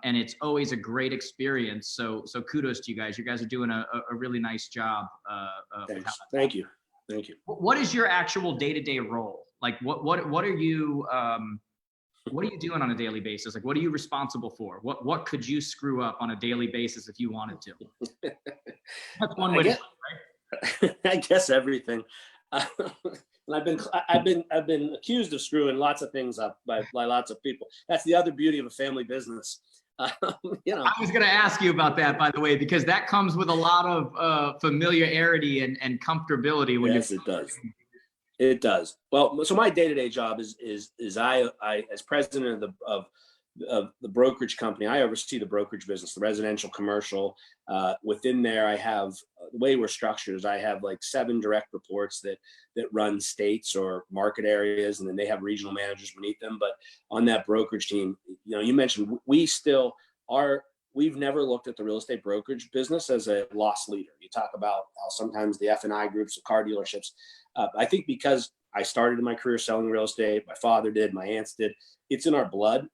And it's always a great experience. So kudos to you guys. You guys are doing a really nice job. Thanks. Thank you. What is your actual day-to-day role? Like, what are you doing on a daily basis? Like, what are you responsible for? What could you screw up on a daily basis if you wanted to? That's one way to, right? I guess everything. And I've been accused of screwing lots of things up by lots of people. That's the other beauty of a family business. I was going to ask you about that, by the way, because that comes with a lot of familiarity and comfortability. Yes, it does. It does. Well, so my day-to-day job is I as president of the brokerage company, I oversee the brokerage business, the residential, commercial. Within there, I have the way we're structured is I have like 7 direct reports that run states or market areas, and then they have regional managers beneath them. But on that brokerage team, you mentioned we still are. We've never looked at the real estate brokerage business as a loss leader. You talk about how sometimes the F&I groups of car dealerships. I think because I started my career selling real estate, my father did, my aunts did. It's in our blood.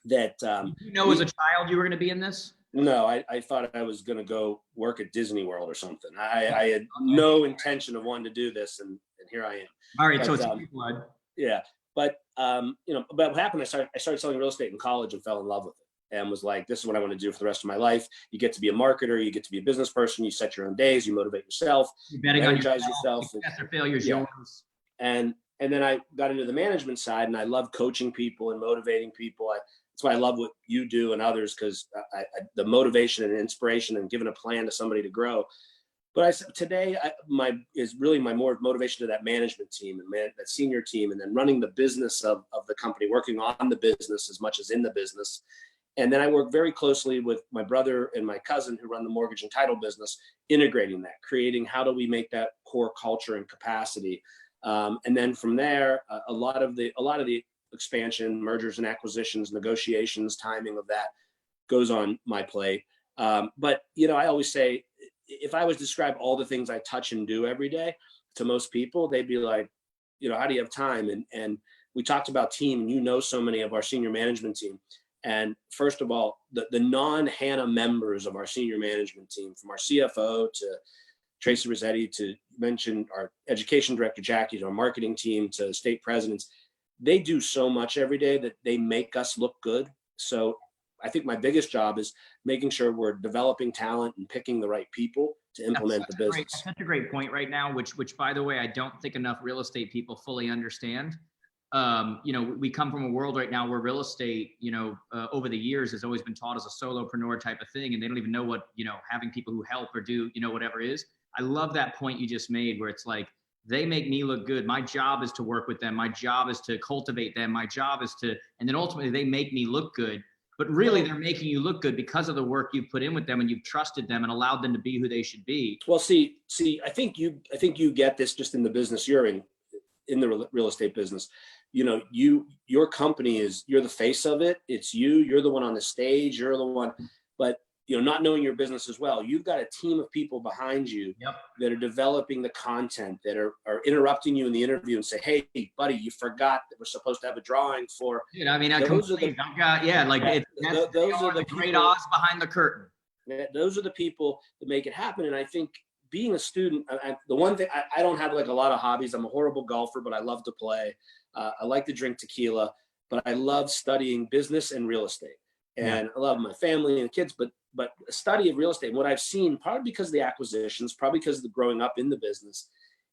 That as a child you were going to be in this? No, I thought I was going to go work at Disney World or something. I had no intention of wanting to do this, and here I am. All right, so it's in your blood. Yeah, but but what happened? I started selling real estate in college and fell in love with it, and was like, this is what I want to do for the rest of my life. You get to be a marketer, you get to be a business person, you set your own days, you motivate yourself, you're betting on yourself. Success or failure is yours. And then I got into the management side, and I love coaching people and motivating people. That's why I love what you do and others, because the motivation and inspiration and giving a plan to somebody to grow. But I said today, my more motivation to that management team and that senior team, and then running the business of the company, working on the business as much as in the business. And then I work very closely with my brother and my cousin who run the mortgage and title business, integrating that, creating how do we make that core culture and capacity. And then from there, a lot of the expansion, mergers and acquisitions, negotiations, timing of that goes on my plate. But I always say, if I was to describe all the things I touch and do every day to most people, they'd be like, how do you have time? And we talked about team, and so many of our senior management team. And first of all, the non-Hanna members of our senior management team, from our CFO to Tracy Rossetti, to mention our education director, Jackie, to our marketing team, to state presidents, they do so much every day that they make us look good. So I think my biggest job is making sure we're developing talent and picking the right people to implement the business. That's such a great point right now, which by the way, I don't think enough real estate people fully understand. We come from a world right now where real estate, over the years has always been taught as a solopreneur type of thing. And they don't even know what, having people who help or do, whatever is. I love that point you just made, where it's like, they make me look good. My job is to work with them. My job is to cultivate them. My job is to, and then ultimately they make me look good. But really, they're making you look good because of the work you've put in with them, and you've trusted them and allowed them to be who they should be. Well, see, I think you get this just in the business you're in the real estate business. Your company you're the face of it. It's you're the one on the stage. You're the one, but not knowing your business as well, you've got a team of people behind you that are developing the content, that are interrupting you in the interview and say, hey, buddy, you forgot that we're supposed to have a drawing for. Those are the great Oz behind the curtain. Those are the people that make it happen. And I think being a student, the one thing, I don't have like a lot of hobbies. I'm a horrible golfer, but I love to play. I like to drink tequila, but I love studying business and real estate. And I love my family and kids, but a study of real estate, and what I've seen, probably because of the acquisitions, probably because of the growing up in the business,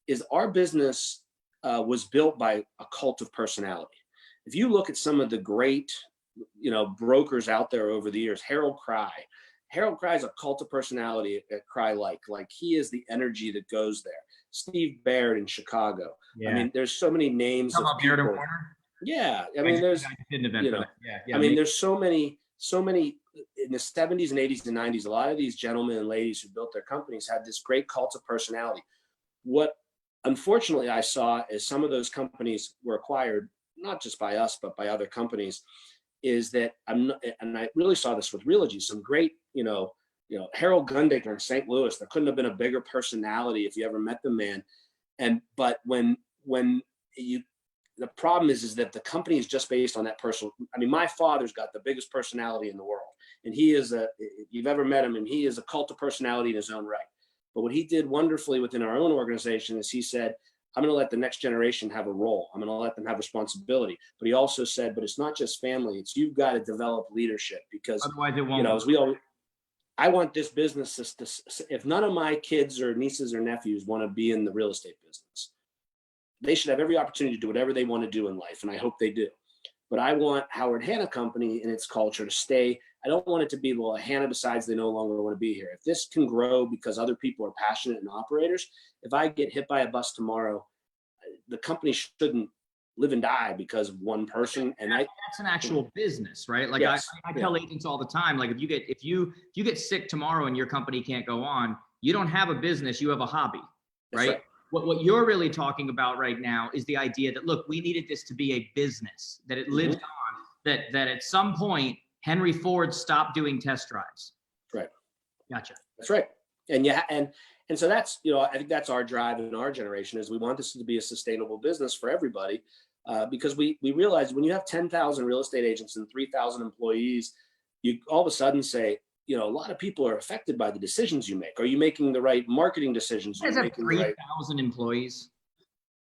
is our business was built by a cult of personality. If you look at some of the great, brokers out there over the years, Harold Cry is a cult of personality at Cry like he is the energy that goes there. Steve Baird in Chicago. Yeah. I mean, there's so many names of people. Yeah, I mean, there's there's so many in the 70s and 80s and 90s. A lot of these gentlemen and ladies who built their companies had this great cult of personality. What unfortunately I saw as some of those companies were acquired, not just by us but by other companies, is that and I really saw this with Realogy. Some great, Harold Gundaker in St. Louis. There couldn't have been a bigger personality if you ever met the man. But when you, the problem is that the company is just based on that personal. I mean, my father's got the biggest personality in the world, and he is if you've ever met him, and he is a cult of personality in his own right. But what he did wonderfully within our own organization is he said, I'm going to let the next generation have a role. I'm going to let them have responsibility. But he also said, but it's not just family. It's you've got to develop leadership, because otherwise it won't. I want this business to, if none of my kids or nieces or nephews want to be in the real estate business, they should have every opportunity to do whatever they want to do in life. And I hope they do. But I want Howard Hanna Company and its culture to stay. I don't want it to be, well, Hanna decides they no longer want to be here. If this can grow because other people are passionate and operators, if I get hit by a bus tomorrow, the company shouldn't live and die because of one person. And that's an actual business, right? Like yes, I tell agents all the time, like if you get sick tomorrow and your company can't go on, you don't have a business, you have a hobby, right? What you're really talking about right now is the idea that, look, we needed this to be a business, that it lives on, that at some point Henry Ford stopped doing test drives. Right. Gotcha. That's right. And yeah, and so that's, you know, I think that's our drive in our generation, is we want this to be a sustainable business for everybody, because we realize when you have 10,000 real estate agents and 3,000 employees, you all of a sudden say, you know, a lot of people are affected by the decisions you make. Are you making the right marketing decisions? You guys have 3,000 employees.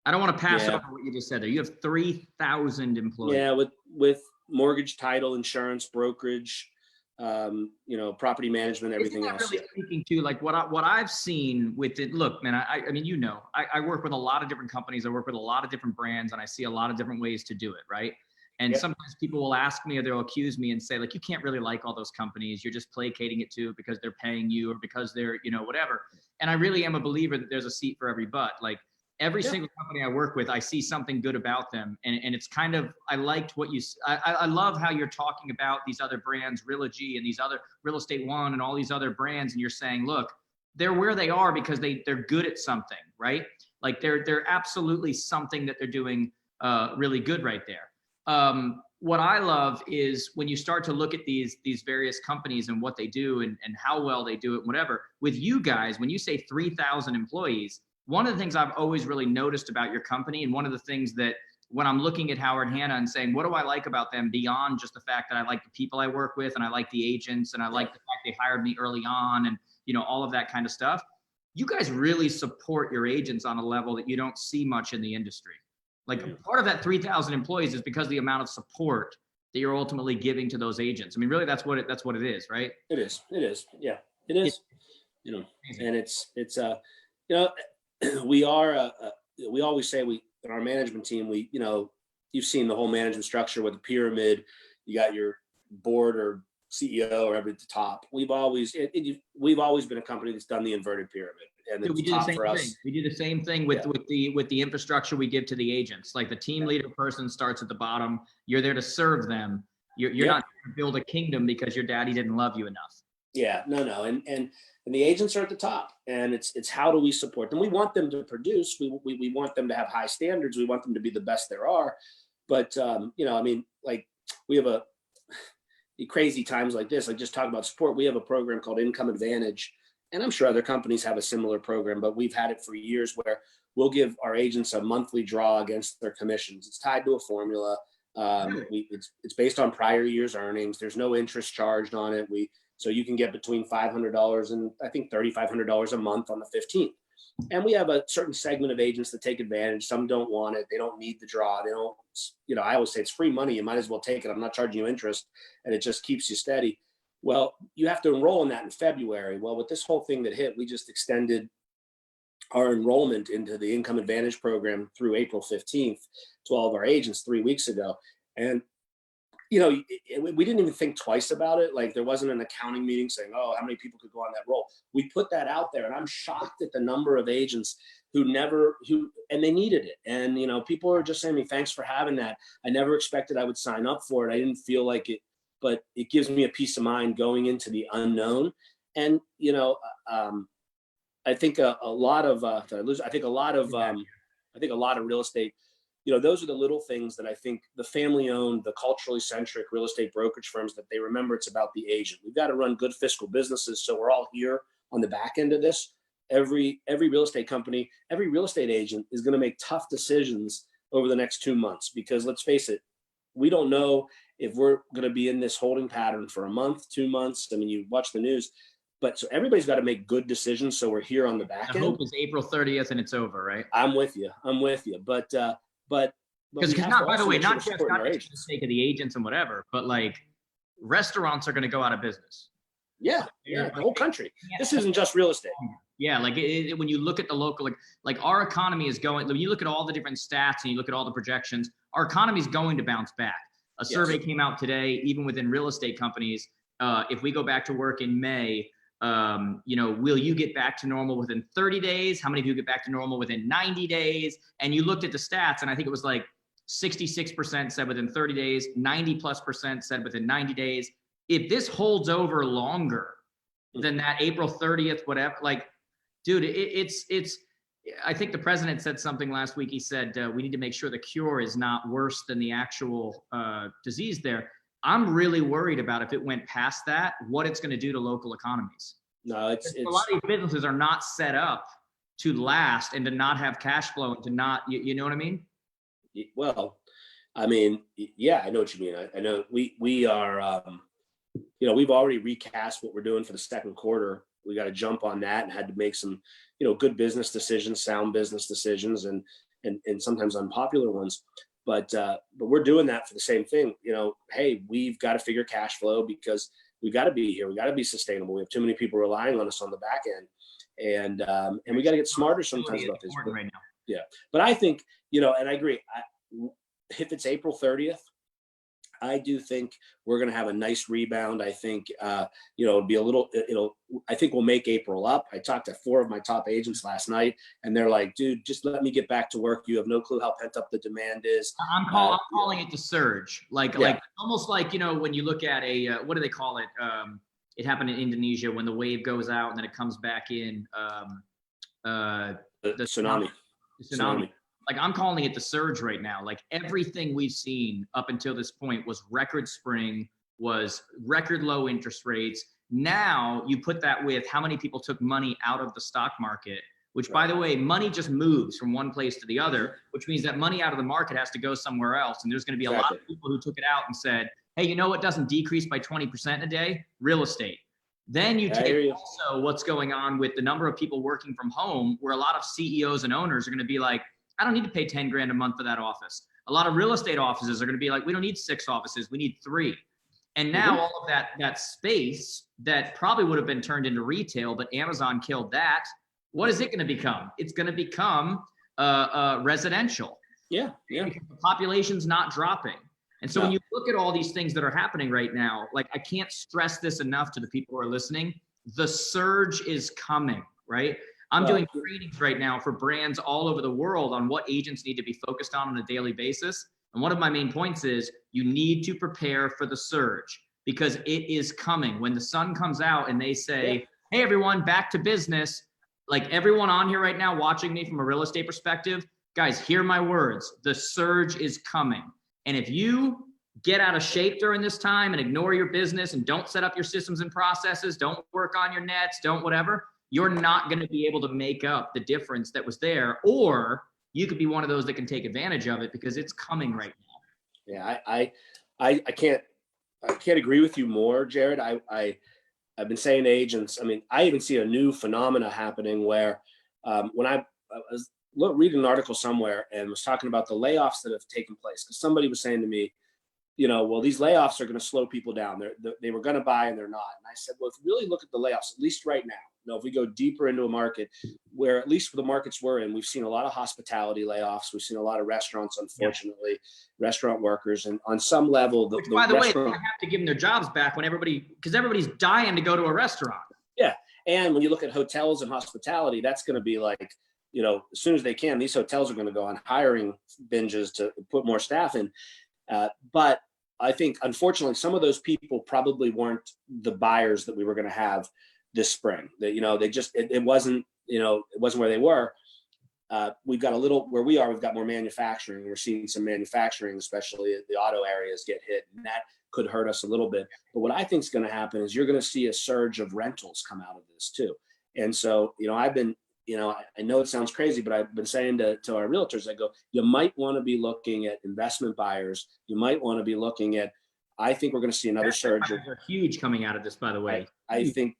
I don't want to pass over what you just said there. You have 3,000 employees. Yeah, with mortgage, title, insurance, brokerage, you know, property management, everything else. Isn't that really speaking to like what I've seen with it? Look, man, I mean, you know, I work with a lot of different companies. I work with a lot of different brands, and I see a lot of different ways to do it, right? And sometimes people will ask me, or they'll accuse me and say, like, you can't really like all those companies. You're just placating it to because they're paying you or because they're, you know, whatever. And I really am a believer that there's a seat for every butt. Like every single company I work with, I see something good about them. And it's kind of, I liked what I love how you're talking about these other brands, Realogy and these other Real Estate One and all these other brands. And you're saying, look, they're where they are because they're good at something, right? Like they're absolutely something that they're doing really good right there. What I love is when you start to look at these various companies and what they do and how well they do it, whatever. With you guys, when you say 3,000 employees, one of the things I've always really noticed about your company, and one of the things that when I'm looking at Howard Hanna and saying, what do I like about them beyond just the fact that I like the people I work with and I like the agents and I like the fact they hired me early on and, you know, all of that kind of stuff. You guys really support your agents on a level that you don't see much in the industry. Like part of that 3,000 employees is because of the amount of support that you're ultimately giving to those agents. I mean, really, that's what it is, right? It is. Yeah, it is. You know, and it's you know, we are we always say in our management team, you know, you've seen the whole management structure with the pyramid. You got your board or CEO or every at the top. We've always been a company that's done the inverted pyramid. And we do the same thing. We do the same thing with the infrastructure we give to the agents. Like the team leader person starts at the bottom. You're there to serve them. You're not going to build a kingdom because your daddy didn't love you enough. Yeah, no. And the agents are at the top, and it's how do we support them? We want them to produce. We want them to have high standards. We want them to be the best there are. But you know, I mean, like we have crazy times like this, like just talk about support. We have a program called Income Advantage. And I'm sure other companies have a similar program, but we've had it for years where we'll give our agents a monthly draw against their commissions. It's tied to a formula. It's based on prior year's earnings. There's no interest charged on it. So you can get between $500 and I think $3,500 a month on the 15th. And we have a certain segment of agents that take advantage. Some don't want it. They don't need the draw. They don't, you know, I always say it's free money. You might as well take it. I'm not charging you interest, and it just keeps you steady. Well, you have to enroll in that in February. Well, with this whole thing that hit, we just extended our enrollment into the Income Advantage program through April 15th to all of our agents 3 weeks ago. And, you know, we didn't even think twice about it. Like there wasn't an accounting meeting saying, oh, how many people could go on that roll? We put that out there, and I'm shocked at the number of agents who they needed it. And, you know, people are just saying to me, thanks for having that. I never expected I would sign up for it. I didn't feel like it. But it gives me a peace of mind going into the unknown. And, you know, I think a lot of real estate, you know, those are the little things that I think the family owned, the culturally centric real estate brokerage firms, that they remember it's about the agent. We've got to run good fiscal businesses. So we're all here on the back end of this. Every real estate company, every real estate agent is going to make tough decisions over the next 2 months, because let's face it, we don't know if we're going to be in this holding pattern for a month, 2 months. I mean, you watch the news, but so everybody's got to make good decisions. So we're here on the back end. The hope is April 30th and it's over, right? I'm with you. But because not, by the way, not just for the sake of the agents and whatever, but like restaurants are going to go out of business. Yeah, the whole country. This isn't just real estate. Yeah, like when you look at the local, like our economy is going. When you look at all the different stats and you look at all the projections, our economy is going to bounce back. A survey came out today, even within real estate companies. If we go back to work in May, Will you get back to normal within 30 days? How many of you get back to normal within 90 days? And you looked at the stats, and I think it was like 66% said within 30 days, 90+% said within 90 days. If this holds over longer than that April 30th, whatever, like, dude, I think the president said something last week. He said, we need to make sure the cure is not worse than the actual disease there. I'm really worried about if it went past that, what it's going to do to local economies. No, it's a lot of these businesses are not set up to last and to not have cash flow and to not, you know what I mean? Well, I mean, yeah, I know what you mean. I know we are, we've already recast what we're doing for the second quarter. We got to jump on that and had to make some, good business decisions, sound business decisions, and sometimes unpopular ones. But we're doing that for the same thing. Hey, we've got to figure cash flow because we got to be here. We got to be sustainable. We have too many people relying on us on the back end, and we got to get smarter sometimes about this. Right now. Yeah, but I think and I agree. If it's April 30th, I do think we're going to have a nice rebound. I think, it'll be I think we'll make April up. I talked to 4 of my top agents last night, and they're like, dude, just let me get back to work. You have no clue how pent up the demand is. I'm calling it the surge. Like almost like, when you look at what do they call it? It happened in Indonesia when the wave goes out and then it comes back in. The tsunami. Tsunami. Like, I'm calling it the surge right now. Like, everything we've seen up until this point was record spring, was record low interest rates. Now you put that with how many people took money out of the stock market, which, by the way, money just moves from one place to the other, which means that money out of the market has to go somewhere else. And there's going to be a lot of people who took it out and said, hey, you know what doesn't decrease by 20% a day? Real estate. Then you take also what's going on with the number of people working from home, where a lot of CEOs and owners are going to be like, I don't need to pay 10 grand a month for that office. A lot of real estate offices are going to be like, we don't need 6 offices, we need 3. And now all of that space that probably would have been turned into retail, but Amazon killed that. What is it going to become? It's going to become residential. Yeah. Because the population's not dropping. And so when you look at all these things that are happening right now, like, I can't stress this enough to the people who are listening. The surge is coming, right? I'm doing trainings right now for brands all over the world on what agents need to be focused on a daily basis. And one of my main points is you need to prepare for the surge, because it is coming. When the sun comes out and they say, hey, everyone, back to business, like, everyone on here right now watching me from a real estate perspective, guys, hear my words. The surge is coming. And if you get out of shape during this time and ignore your business and don't set up your systems and processes, don't work on your nets, don't whatever, you're not going to be able to make up the difference that was there, or you could be one of those that can take advantage of it, because it's coming right now. Yeah, I can't agree with you more, Jared. I've been saying to agents, I mean, I even see a new phenomena happening where when I was reading an article somewhere and was talking about the layoffs that have taken place, because somebody was saying to me, well, these layoffs are going to slow people down. They were going to buy and they're not. And I said, well, if you really look at the layoffs, at least right now, if we go deeper into a market where, at least for the markets we're in, we've seen a lot of hospitality layoffs. We've seen a lot of restaurants, unfortunately, restaurant workers. And on some level, which, by the way, they have to give them their jobs back because everybody's dying to go to a restaurant. Yeah. And when you look at hotels and hospitality, that's going to be like, as soon as they can, these hotels are going to go on hiring binges to put more staff in. But I think, unfortunately, some of those people probably weren't the buyers that we were going to have this spring. That they just it wasn't where they were. We've got where we are. We've got more manufacturing. We're seeing some manufacturing, especially the auto areas, get hit, and that could hurt us a little bit. But what I think is going to happen is you're going to see a surge of rentals come out of this too. And so I've been I know it sounds crazy, but I've been saying to our realtors, I go, you might want to be looking at investment buyers. You might want to be looking at, I think we're going to see another surge. Are huge coming out of this, by the way. I think,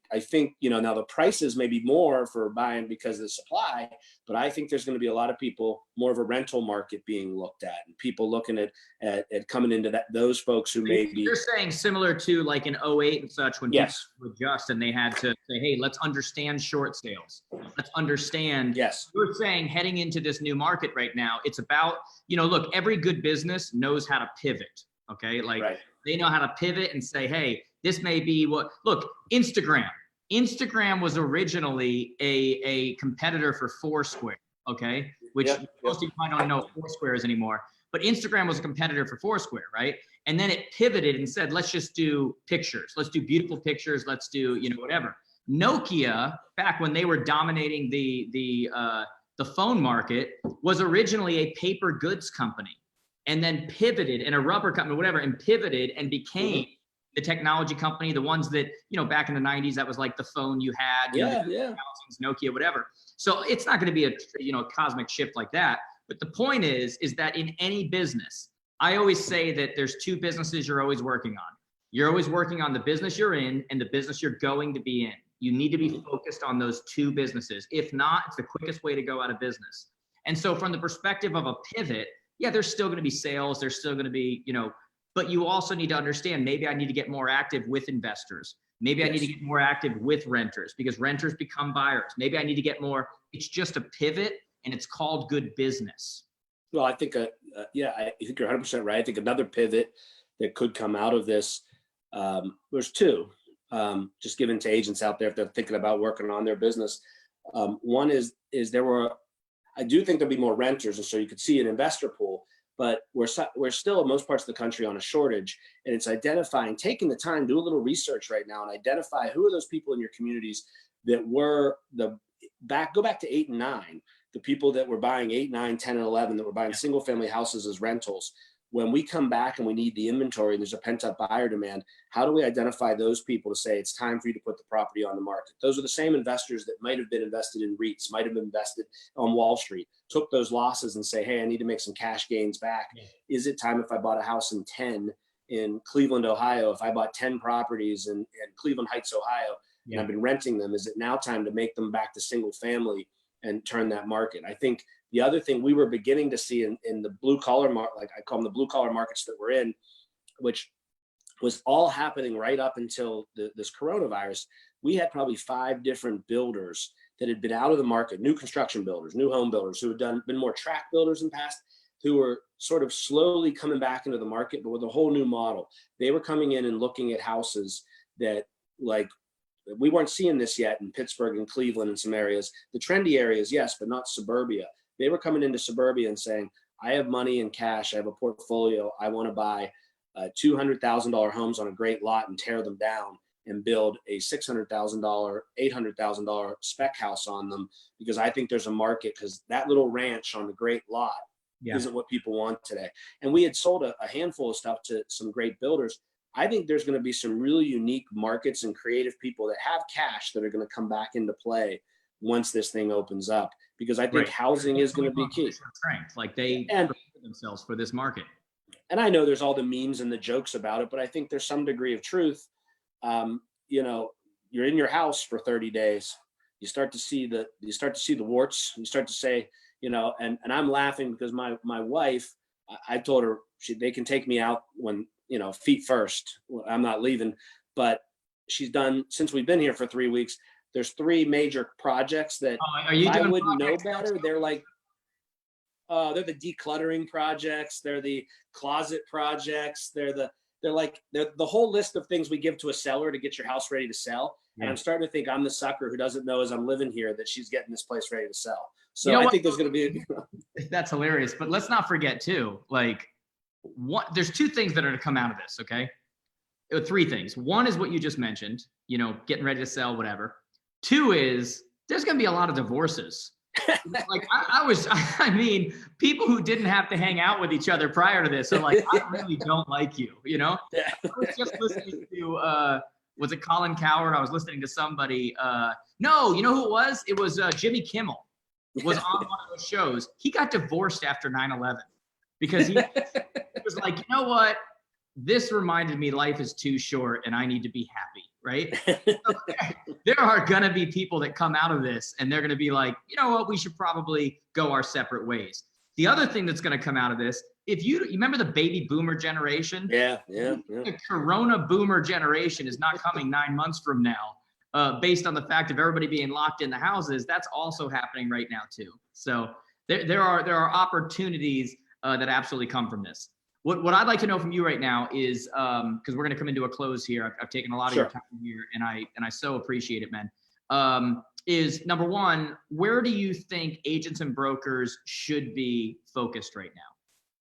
now the prices may be more for buying because of the supply, but I think there's going to be a lot of people, more of a rental market being looked at, and people looking at coming into those folks who may be. You're saying similar to like in 2008 and such, when people would adjust and they had to say, hey, let's understand short sales. Let's understand. Yes. You're saying heading into this new market right now, it's about, look, every good business knows how to pivot. Okay. Like, They know how to pivot and say, hey, this may be look, Instagram. Instagram was originally a competitor for Foursquare, okay? Which most of you might not know what Foursquare is anymore. But Instagram was a competitor for Foursquare, right? And then it pivoted and said, let's just do pictures. Let's do beautiful pictures. Let's do, you know, whatever. Nokia, back when they were dominating the phone market, was originally a paper goods company, and then pivoted, and a rubber company, whatever, and pivoted and became the technology company, the ones that, you know, back in the 90s, that was like the phone you had, you know, Nokia, whatever. So it's not going to be a, you know, cosmic shift like that. But the point is that in any business, I always say that there's two businesses you're always working on. You're always working on the business you're in and the business you're going to be in. You need to be focused on those two businesses. If not, it's the quickest way to go out of business. And so from the perspective of a pivot, yeah, there's still going to be sales. There's still going to be, you know, but you also need to understand, maybe I need to get more active with investors. Maybe I need to get more active with renters, because renters become buyers. Maybe I need to get more. It's just a pivot, and it's called good business. Well, I think, yeah, I think you're 100% right. I think another pivot that could come out of this, there's two, just given to agents out there if they're thinking about working on their business. One is I do think there'll be more renters, and so you could see an investor pool, but we're still in most parts of the country on a shortage, and it's identifying, taking the time, do a little research right now and identify who are those people in your communities that were go back to 8 and 9. The people that were buying 8, 9, 10, and 11, that were buying single family houses as rentals. When we come back and we need the inventory and there's a pent up buyer demand, how do we identify those people to say it's time for you to put the property on the market? Those are the same investors that might have been invested in REITs, might have been invested on Wall Street, took those losses and say, hey, I need to make some cash gains back. Is it time, if I bought a house in Cleveland, Ohio, if I bought 10 properties in Cleveland Heights, Ohio, and I've been renting them, is it now time to make them back to single family and turn that market? I think the other thing we were beginning to see in the blue collar market, like I call them the blue collar markets that we're in, which was all happening right up until this coronavirus, we had probably 5 different builders that had been out of the market, new construction builders, new home builders who had been more tract builders in the past, who were sort of slowly coming back into the market, but with a whole new model. They were coming in and looking at houses that, like, we weren't seeing this yet in Pittsburgh and Cleveland and some areas. The trendy areas, yes, but not suburbia. They were coming into suburbia and saying, I have money in cash, I have a portfolio, I want to buy $200,000 homes on a great lot and tear them down and build a $600,000, $800,000 spec house on them, because I think there's a market, because that little ranch on the great lot isn't what people want today. And we had sold a handful of stuff to some great builders. I think there's going to be some really unique markets and creative people that have cash that are going to come back into play once this thing opens up, because I think housing is going to be key. Strength, like they prepare themselves for this market. And I know there's all the memes and the jokes about it, but I think there's some degree of truth. You know, you're in your house for 30 days. You start to see the warts. You start to say, you know, and I'm laughing because my wife, I told her they can take me out when, you know, feet first. I'm not leaving, but she's done, since we've been here for 3 weeks, there's 3 major projects that I wouldn't know better. They're like, they're the decluttering projects. They're the closet projects. They're the whole list of things we give to a seller to get your house ready to sell. Yeah. And I'm starting to think I'm the sucker who doesn't know, as I'm living here, that she's getting this place ready to sell. So I think there's going to be, that's hilarious. But let's not forget too, like, there's 2 things that are to come out of this. Okay. 3 things. One is what you just mentioned, you know, getting ready to sell, whatever. 2 is there's going to be a lot of divorces. Like I mean, people who didn't have to hang out with each other prior to this are like, I really don't like you, you know? I was just listening to, was it Colin Cowherd? I was listening to somebody, no, you know who it was? It was Jimmy Kimmel was on one of those shows. He got divorced after 9/11 because he was like, you know what? This reminded me life is too short and I need to be happy, right? So there are going to be people that come out of this and they're going to be like, you know what, we should probably go our separate ways. The other thing that's going to come out of this, if you remember the baby boomer generation? Yeah. The Corona boomer generation is not coming 9 months from now, based on the fact of everybody being locked in the houses. That's also happening right now too. So there are opportunities that absolutely come from this. What I'd like to know from you right now is, because we're going to come into a close here. I've taken a lot of your time here, and I so appreciate it, man. Is number one, where do you think agents and brokers should be focused right now?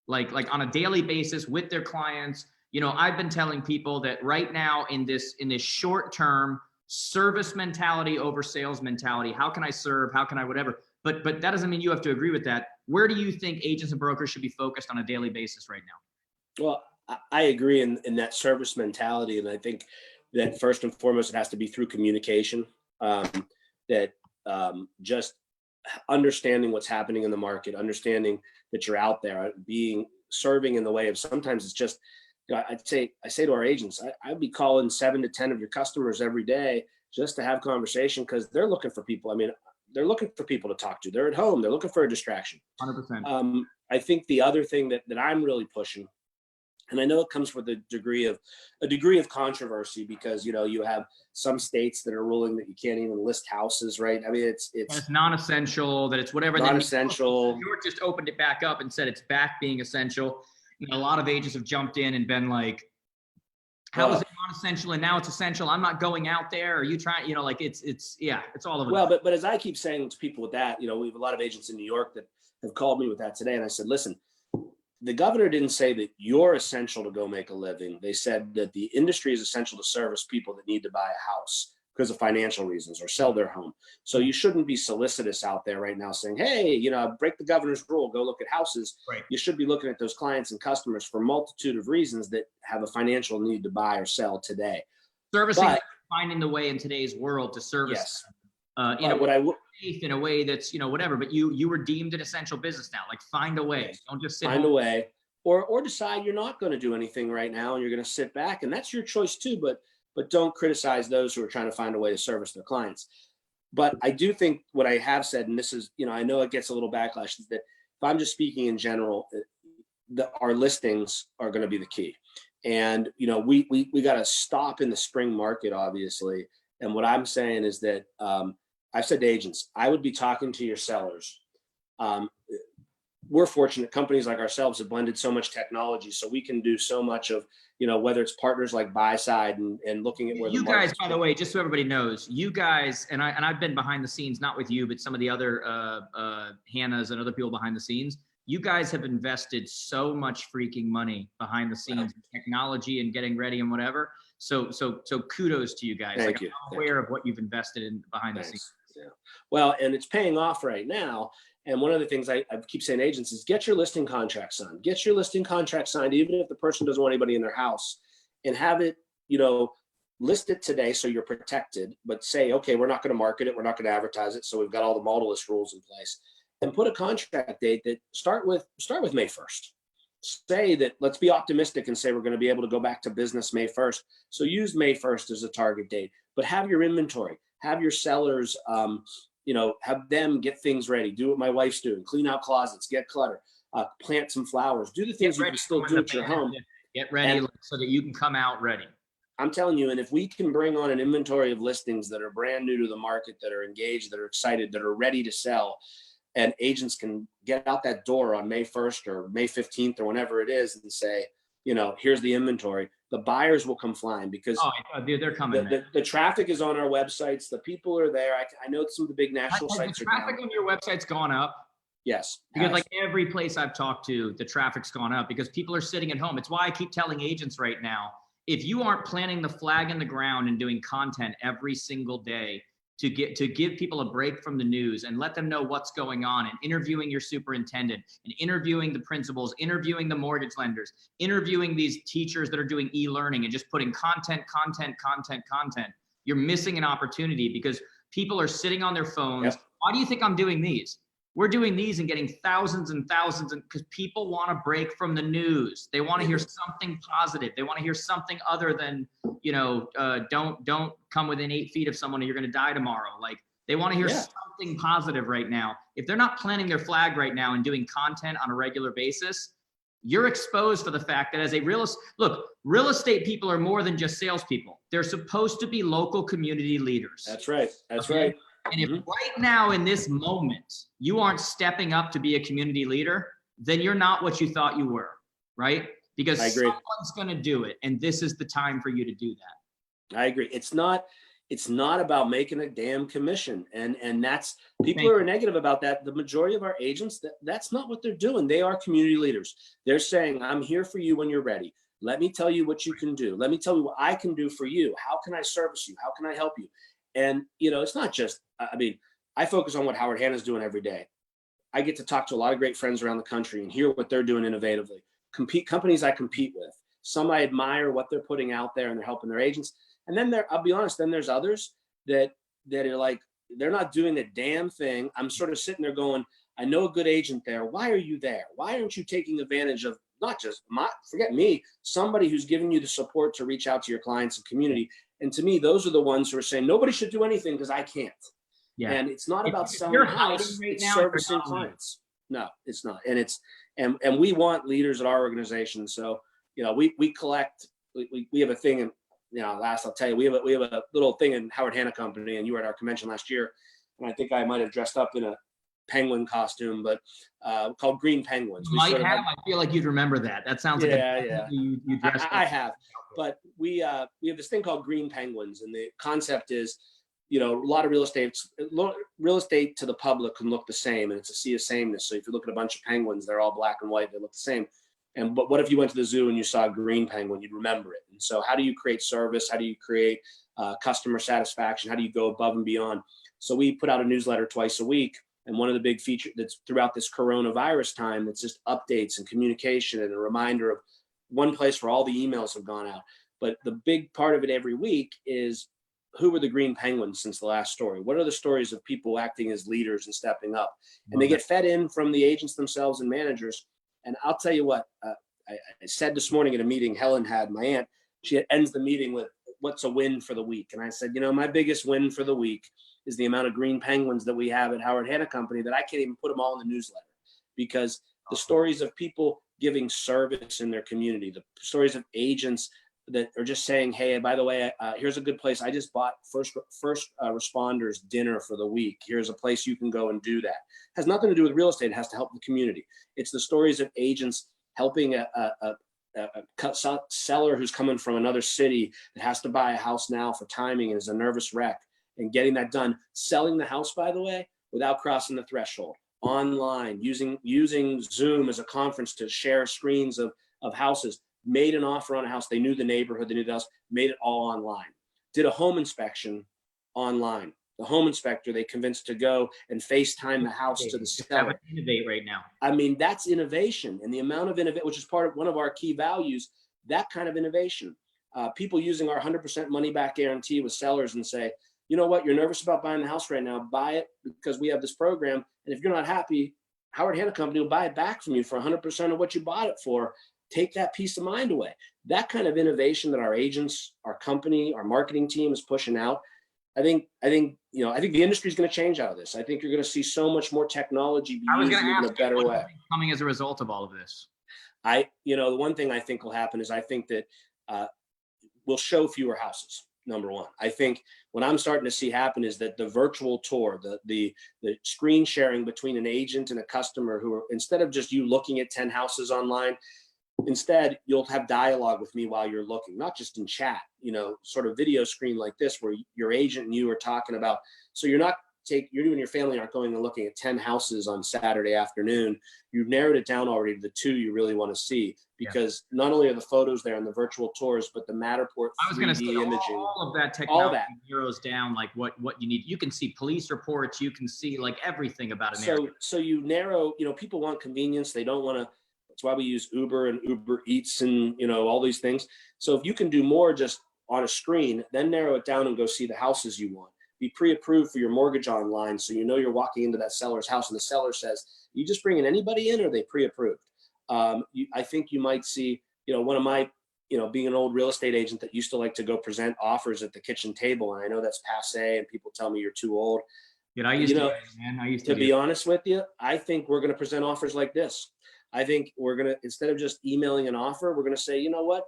Like on a daily basis with their clients. You know, I've been telling people that right now in this short term, service mentality over sales mentality. How can I serve? How can I whatever? But that doesn't mean you have to agree with that. Where do you think agents and brokers should be focused on a daily basis right now? Well, I agree in that service mentality. And I think that first and foremost, it has to be through communication, just understanding what's happening in the market, understanding that you're out there, serving in the way of, sometimes it's just, I say to our agents, I'd be calling 7 to 10 of your customers every day just to have conversation, because they're looking for people. I mean, they're looking for people to talk to. They're at home. They're looking for a distraction. 100%. I think the other thing that I'm really pushing, and I know it comes with a degree of controversy, because, you know, you have some states that are ruling that you can't even list houses, right? I mean, it's non-essential, that it's whatever. Non-essential. New York just opened it back up and said it's back being essential. You know, a lot of agents have jumped in and been like, how is it non-essential and now it's essential? I'm not going out there. Are you trying, you know, like it's all over. Well, but as I keep saying to people with that, you know, we have a lot of agents in New York that have called me with that today. And I said, listen, the governor didn't say that you're essential to go make a living. They said that the industry is essential to service people that need to buy a house because of financial reasons or sell their home. So you shouldn't be solicitous out there right now saying, hey, you know, break the governor's rule, go look at houses. Right. You should be looking at those clients and customers for a multitude of reasons that have a financial need to buy or sell today. Servicing, finding the way in today's world to service. Yes. In a way that's, you know, whatever, but you were deemed an essential business now. Like, find a way. Don't just sit find home. a way, or decide you're not going to do anything right now and you're going to sit back, and that's your choice too. But don't criticize those who are trying to find a way to service their clients. But I do think what I have said, and this is, you know, I know it gets a little backlash, is that if I'm just speaking in general, our listings are going to be the key. And, you know, we got to stop in the spring market, obviously. And what I'm saying is that I've said to agents, I would be talking to your sellers. We're fortunate, companies like ourselves have blended so much technology, so we can do so much of, you know, whether it's partners like buy side and looking at where you guys, by the way, just so everybody knows, you guys, and I've been behind the scenes, not with you, but some of the other Hannas and other people behind the scenes. You guys have invested so much freaking money behind the scenes, technology and getting ready and whatever. So kudos to you guys. Thank you. I'm aware of what you've invested in behind the scenes. Yeah. Well, and it's paying off right now. And one of the things I keep saying to agents is get your listing contract signed. Get your listing contract signed, even if the person doesn't want anybody in their house, and have it, you know, list it today so you're protected, but say, okay, we're not going to market it. We're not going to advertise it. So we've got all the modalist rules in place, and put a contract date that start with May 1st. Say that, let's be optimistic and say we're going to be able to go back to business May 1st. So use May 1st as a target date, but have your inventory, have your sellers, you know, have them get things ready. Do what my wife's doing, clean out closets, get clutter, plant some flowers, do the things you can still do at your home. Get ready so that you can come out ready. I'm telling you, and if we can bring on an inventory of listings that are brand new to the market, that are engaged, that are excited, that are ready to sell, and agents can get out that door on May 1st or May 15th or whenever it is and say, you know, here's the inventory, the buyers will come flying, because they're coming. The traffic is on our websites. The people are there. I know some of the big national sites the traffic on your website's gone up. Yes. Because like every place I've talked to, the traffic's gone up because people are sitting at home. It's why I keep telling agents right now, if you aren't planting the flag in the ground and doing content every single day to give people a break from the news and let them know what's going on, and interviewing your superintendent and interviewing the principals, interviewing the mortgage lenders, interviewing these teachers that are doing e-learning, and just putting content, you're missing an opportunity because people are sitting on their phones. Yep. Why do you think I'm doing these? We're doing these and getting thousands and thousands, and because people want to break from the news. They want to hear something positive. They want to hear something other than, you know, don't come within 8 feet of someone or you're going to die tomorrow. Like, they want to hear something positive right now. If they're not planting their flag right now and doing content on a regular basis, you're exposed for the fact that as a real estate people are more than just salespeople. They're supposed to be local community leaders. That's right. That's right. And if right now in this moment, you aren't stepping up to be a community leader, then you're not what you thought you were, right? because I agree. someone's going to do it. And this is the time for you to do that. I agree. It's not about making a damn commission. And that's, people who are negative about that. The majority of our agents, that's not what they're doing. They are community leaders. They're saying, I'm here for you when you're ready. Let me tell you what you can do. Let me tell you what I can do for you. How can I service you? How can I help you? And, you know, it's not just, I mean, I focus on what Howard Hanna is doing every day. I get to talk to a lot of great friends around the country and hear what they're doing innovatively. Companies I compete with. Some I admire what they're putting out there and they're helping their agents. And then I'll be honest, then there's others that are like, they're not doing a damn thing. I'm sort of sitting there going, I know a good agent there. Why are you there? Why aren't you taking advantage of not just forget me, somebody who's giving you the support to reach out to your clients and community? And to me, those are the ones who are saying nobody should do anything because I can't. Yeah. And it's not about selling a house, it's servicing clients. No, it's not. And and we want leaders at our organization. So, you know, we collect, we have a thing, and you know, I'll tell you, we have a little thing in Howard Hanna Company, and you were at our convention last year, and I think I might have dressed up in a penguin costume, but called Green Penguins. I feel like you'd remember that. That sounds like you dressed up. I have, but we have this thing called Green Penguins, and the concept is, you know, a lot of real estate to the public can look the same, and it's a sea of sameness. So if you look at a bunch of penguins, they're all black and white, they look the same. But what if you went to the zoo and you saw a green penguin? You'd remember it. And so how do you create service? How do you create customer satisfaction? How do you go above and beyond? So we put out a newsletter twice a week. And one of the big features that's throughout this coronavirus time, that's just updates and communication and a reminder of one place where all the emails have gone out. But the big part of it every week is, who were the green penguins since the last story? What are the stories of people acting as leaders and stepping up? And they get fed in from the agents themselves and managers. And I'll tell you what, I said this morning at a meeting Helen had, my aunt, she ends the meeting with, what's a win for the week? And I said, you know, my biggest win for the week is the amount of green penguins that we have at Howard Hanna Company that I can't even put them all in the newsletter, because the stories of people giving service in their community, the stories of agents that are just saying, hey, by the way, here's a good place. I just bought first responders dinner for the week. Here's a place you can go and do that. It has nothing to do with real estate. It has to help the community. It's the stories of agents helping a seller who's coming from another city that has to buy a house now for timing and is a nervous wreck, and getting that done. Selling the house, by the way, without crossing the threshold. Online, using Zoom as a conference to share screens of houses. Made an offer on a house. They knew the neighborhood, they knew the house, made it all online. Did a home inspection online. The home inspector, they convinced to go and FaceTime the house to the seller. Innovate right now. I mean, that's innovation. And the amount of innovation, which is part of one of our key values, that kind of innovation. People using our 100% money back guarantee with sellers and say, you know what, you're nervous about buying the house right now, buy it because we have this program. And if you're not happy, Howard Hanna Company will buy it back from you for 100% of what you bought it for. Take that peace of mind away. That kind of innovation that our agents, our company, our marketing team is pushing out. I think the industry is going to change out of this. I think you're going to see so much more technology be used in a better way. Coming as a result of all of this, the one thing I think will happen is I think that we'll show fewer houses. Number one, I think what I'm starting to see happen is that the virtual tour, the screen sharing between an agent and a customer, who are, instead of just you looking at 10 houses online, instead, you'll have dialogue with me while you're looking, not just in chat, sort of video screen like this, where your agent and you are talking about. So you and your family aren't going and looking at 10 houses on Saturday afternoon. You've narrowed it down already to the 2 you really want to see, because not only are the photos there and the virtual tours, but the Matterport 3D imaging. All of that technology narrows down like what you need. You can see police reports. You can see like everything about an area. So you narrow, people want convenience. They don't want to. That's why we use Uber and Uber Eats and, all these things. So if you can do more just on a screen, then narrow it down and go see the houses you want. Be pre-approved for your mortgage online, so you're walking into that seller's house and the seller says, you just bringing anybody in, or are they pre-approved? I think you might see, one of my, being an old real estate agent that used to like to go present offers at the kitchen table, and I know that's passé and people tell me you're too old. I used to be honest with you, I think we're going to present offers like this. I think we're going to, instead of just emailing an offer, we're going to say, you know what?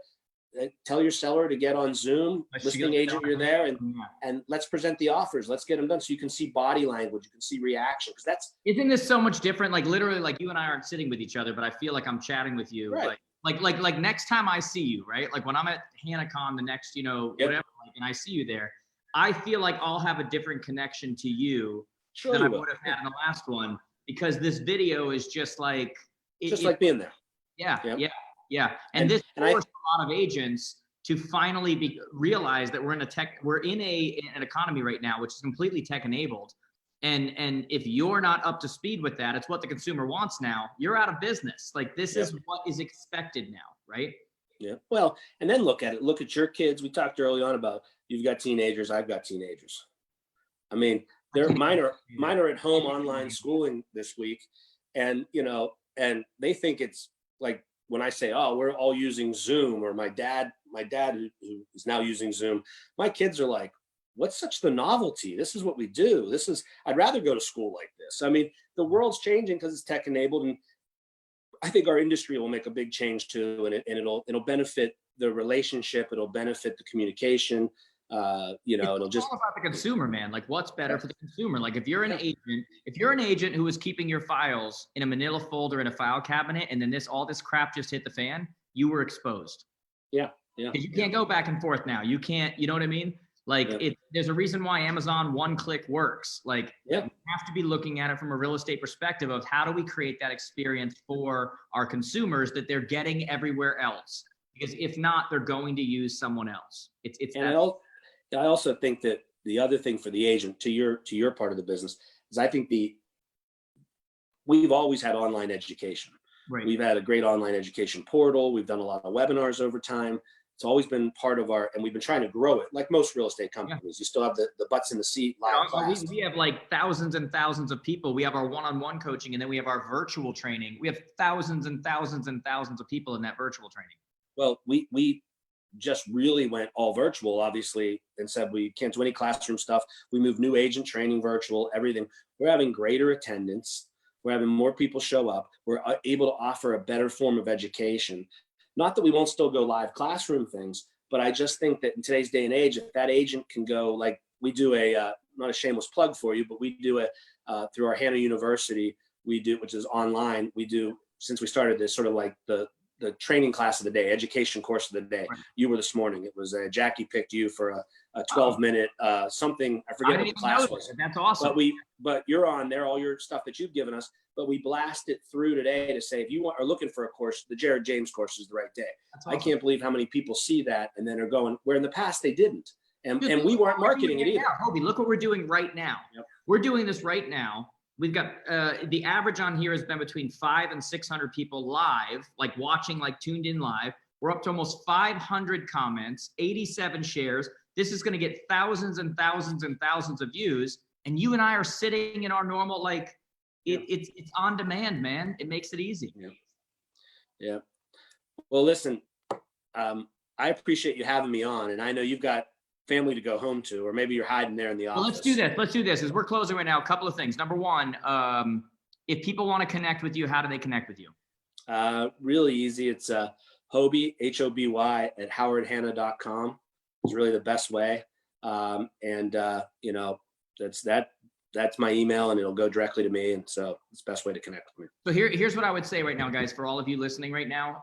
Tell your seller to get on Zoom, listing agent, you're there, and let's present the offers. Let's get them done so you can see body language, you can see reaction. Because isn't this so much different? Like literally, like you and I aren't sitting with each other, but I feel like I'm chatting with you. Right. Like like next time I see you, right? Like when I'm at HannaCon the next, Yep. whatever, like, and I see you there, I feel like I'll have a different connection to you Sure than you I will. would have had in the last one, because this video is just like, Just like being there. yeah, Yep. yeah, yeah. And this and I forced a lot of agents to finally realize that we're in an economy right now which is completely tech enabled. And if you're not up to speed with that, it's what the consumer wants now. You're out of business. Like this Yep. is what is expected now, right? Yeah. Well, and then look at your kids. We talked early on about you've got teenagers, I've got teenagers. I mean, mine are at home online schooling this week, and and they think it's like when I say, "Oh, we're all using Zoom," or my dad who is now using Zoom, my kids are like, "What's such the novelty? This is what we do. I'd rather go to school like this." I mean, the world's changing because it's tech enabled, and I think our industry will make a big change too, and it'll benefit the relationship. It'll benefit the communication. It's It'll just all about the consumer, man. Like what's better for the consumer? Like if you're an agent who is keeping your files in a manila folder in a file cabinet, and then all this crap just hit the fan, you were exposed. Yeah. Because you can't go back and forth now. You can't, you know what I mean? Like there's a reason why Amazon one-click works. Like we have to be looking at it from a real estate perspective of how do we create that experience for our consumers that they're getting everywhere else? Because if not, they're going to use someone else. And I also think that the other thing for the agent, to your part of the business, is I think we've always had online education. Right. We've had a great online education portal. We've done a lot of webinars over time. It's always been part of and we've been trying to grow it like most real estate companies. You still have the butts in the seat live class. We have like thousands and thousands of people. We have our one-on-one coaching, and then we have our virtual training. We have thousands and thousands and thousands of people in that virtual training. Well, we just really went all virtual, obviously, and said we can't do any classroom stuff. We moved new agent training virtual, everything. We're having greater attendance. We're having more people show up. We're able to offer a better form of education. Not that we won't still go live classroom things, but I just think that in today's day and age, if that agent can go, like we do not a shameless plug for you, but we do through our Hanna University, which is online. We do, since we started this, sort of like the training class of the day, education course of the day. Right. You were this morning. It was Jackie picked you for a 12-minute something. I forget what the class was. That's awesome. But you're on there, all your stuff that you've given us. But we blast it through today to say if you are looking for a course, the Jared James course is the right day. Awesome. I can't believe how many people see that and then are going where in the past they didn't, and we weren't marketing it either. Hoby, look what we're doing right now. Yep. We're doing this right now. We've got the average on here has been between 500 and 600 people live, like watching, like tuned in live. We're up to almost 500 comments, 87 shares. This is going to get thousands and thousands and thousands of views. And you and I are sitting in our normal, like it's on demand, man. It makes it easy. Yeah. Well, listen, I appreciate you having me on, and I know you've got family to go home to, or maybe you're hiding there in the office. Well, let's do this as we're closing right now. A couple of things. Number one, if people want to connect with you, how do they connect with you? Really easy. It's Hoby, Hoby at howardhanna.com is really the best way. That's my email, and it'll go directly to me. And so it's the best way to connect with me. So here's what I would say right now, guys, for all of you listening right now.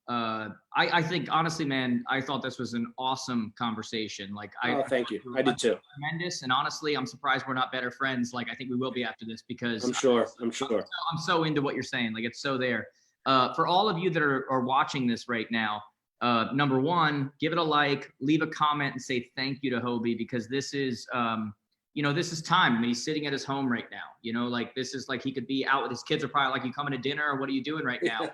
I think honestly, man, I thought this was an awesome conversation. Like, thank you. I did too. Tremendous. And honestly, I'm surprised we're not better friends. Like, I think we will be after this, because I'm sure. I'm so into what you're saying. Like, it's so there. For all of you that are watching this right now, number one, give it a like, leave a comment, and say thank you to Hoby, because this is, this is time. I mean, he's sitting at his home right now. Like, this is like he could be out with his kids, are probably like, you coming to dinner, or what are you doing right now?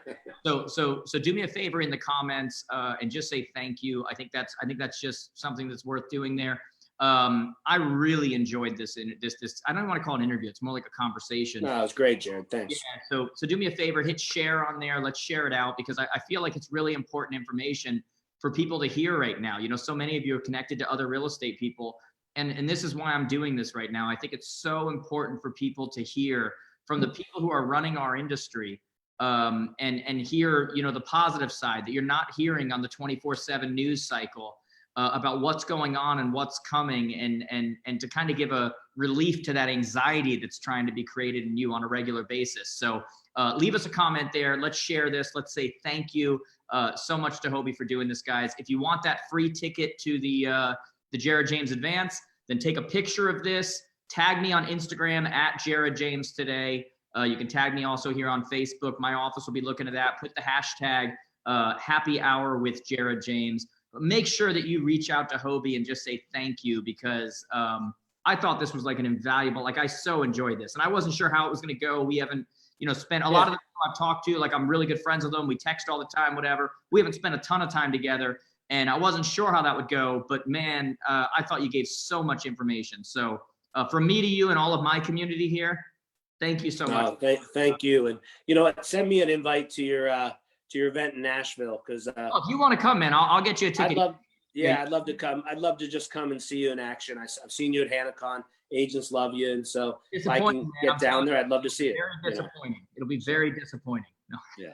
So do me a favor in the comments and just say thank you. I think that's just something that's worth doing there. I really enjoyed this. I don't want to call it an interview. It's more like a conversation. No, it's great, Jared. Thanks. Yeah. So do me a favor, hit share on there. Let's share it out, because I feel like it's really important information for people to hear right now. So many of you are connected to other real estate people. And this is why I'm doing this right now. I think it's so important for people to hear from the people who are running our industry, and hear, the positive side that you're not hearing on the 24/7 news cycle. about what's going on and what's coming, and to kind of give a relief to that anxiety that's trying to be created in you on a regular basis. So leave us a comment there. Let's share this. Let's say thank you so much to Hoby for doing this, guys. If you want that free ticket to the Jared James Advance, then take a picture of this, tag me on Instagram at Jared James today. You can tag me also here on Facebook. My office will be looking at that. Put the hashtag happy hour with Jared James. But make sure that you reach out to Hoby and just say thank you, because I thought this was like an invaluable, like I so enjoyed this. And I wasn't sure how it was going to go. We haven't, spent a lot of the people I've talked to, like I'm really good friends with them. We text all the time, whatever. We haven't spent a ton of time together. And I wasn't sure how that would go, but man, I thought you gave so much information. So from me to you and all of my community here, thank you so much. Thank you. And you know what, send me an invite to your event in Nashville. Cause if you want to come, man, I'll get you a ticket. I'd love to come. I'd love to just come and see you in action. I've seen you at HannaCon. Agents love you. And so if I can get down there, I'd love to see it. Very disappointing. It'll be very disappointing. No. Yeah.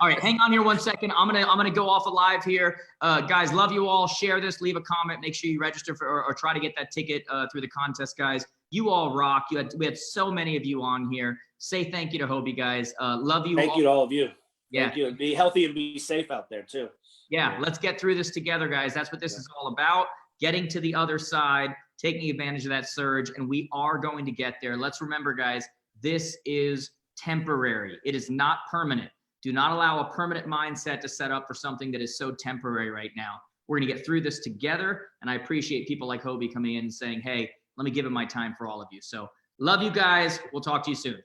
All right, hang on here 1 second. I'm gonna go off live here. Guys, love you all. Share this, leave a comment, make sure you register for or try to get that ticket through the contest, guys. You all rock. We had so many of you on here. Say thank you to Hoby, guys. Love you. Thank you to all of you. Yeah. Thank you. And be healthy and be safe out there too. Yeah, let's get through this together, guys. That's what this is all about. Getting to the other side, taking advantage of that surge, and we are going to get there. Let's remember, guys, this is temporary. It is not permanent. Do not allow a permanent mindset to set up for something that is so temporary right now. We're going to get through this together, and I appreciate people like Hoby coming in and saying, hey, let me give it my time for all of you. So love you guys. We'll talk to you soon.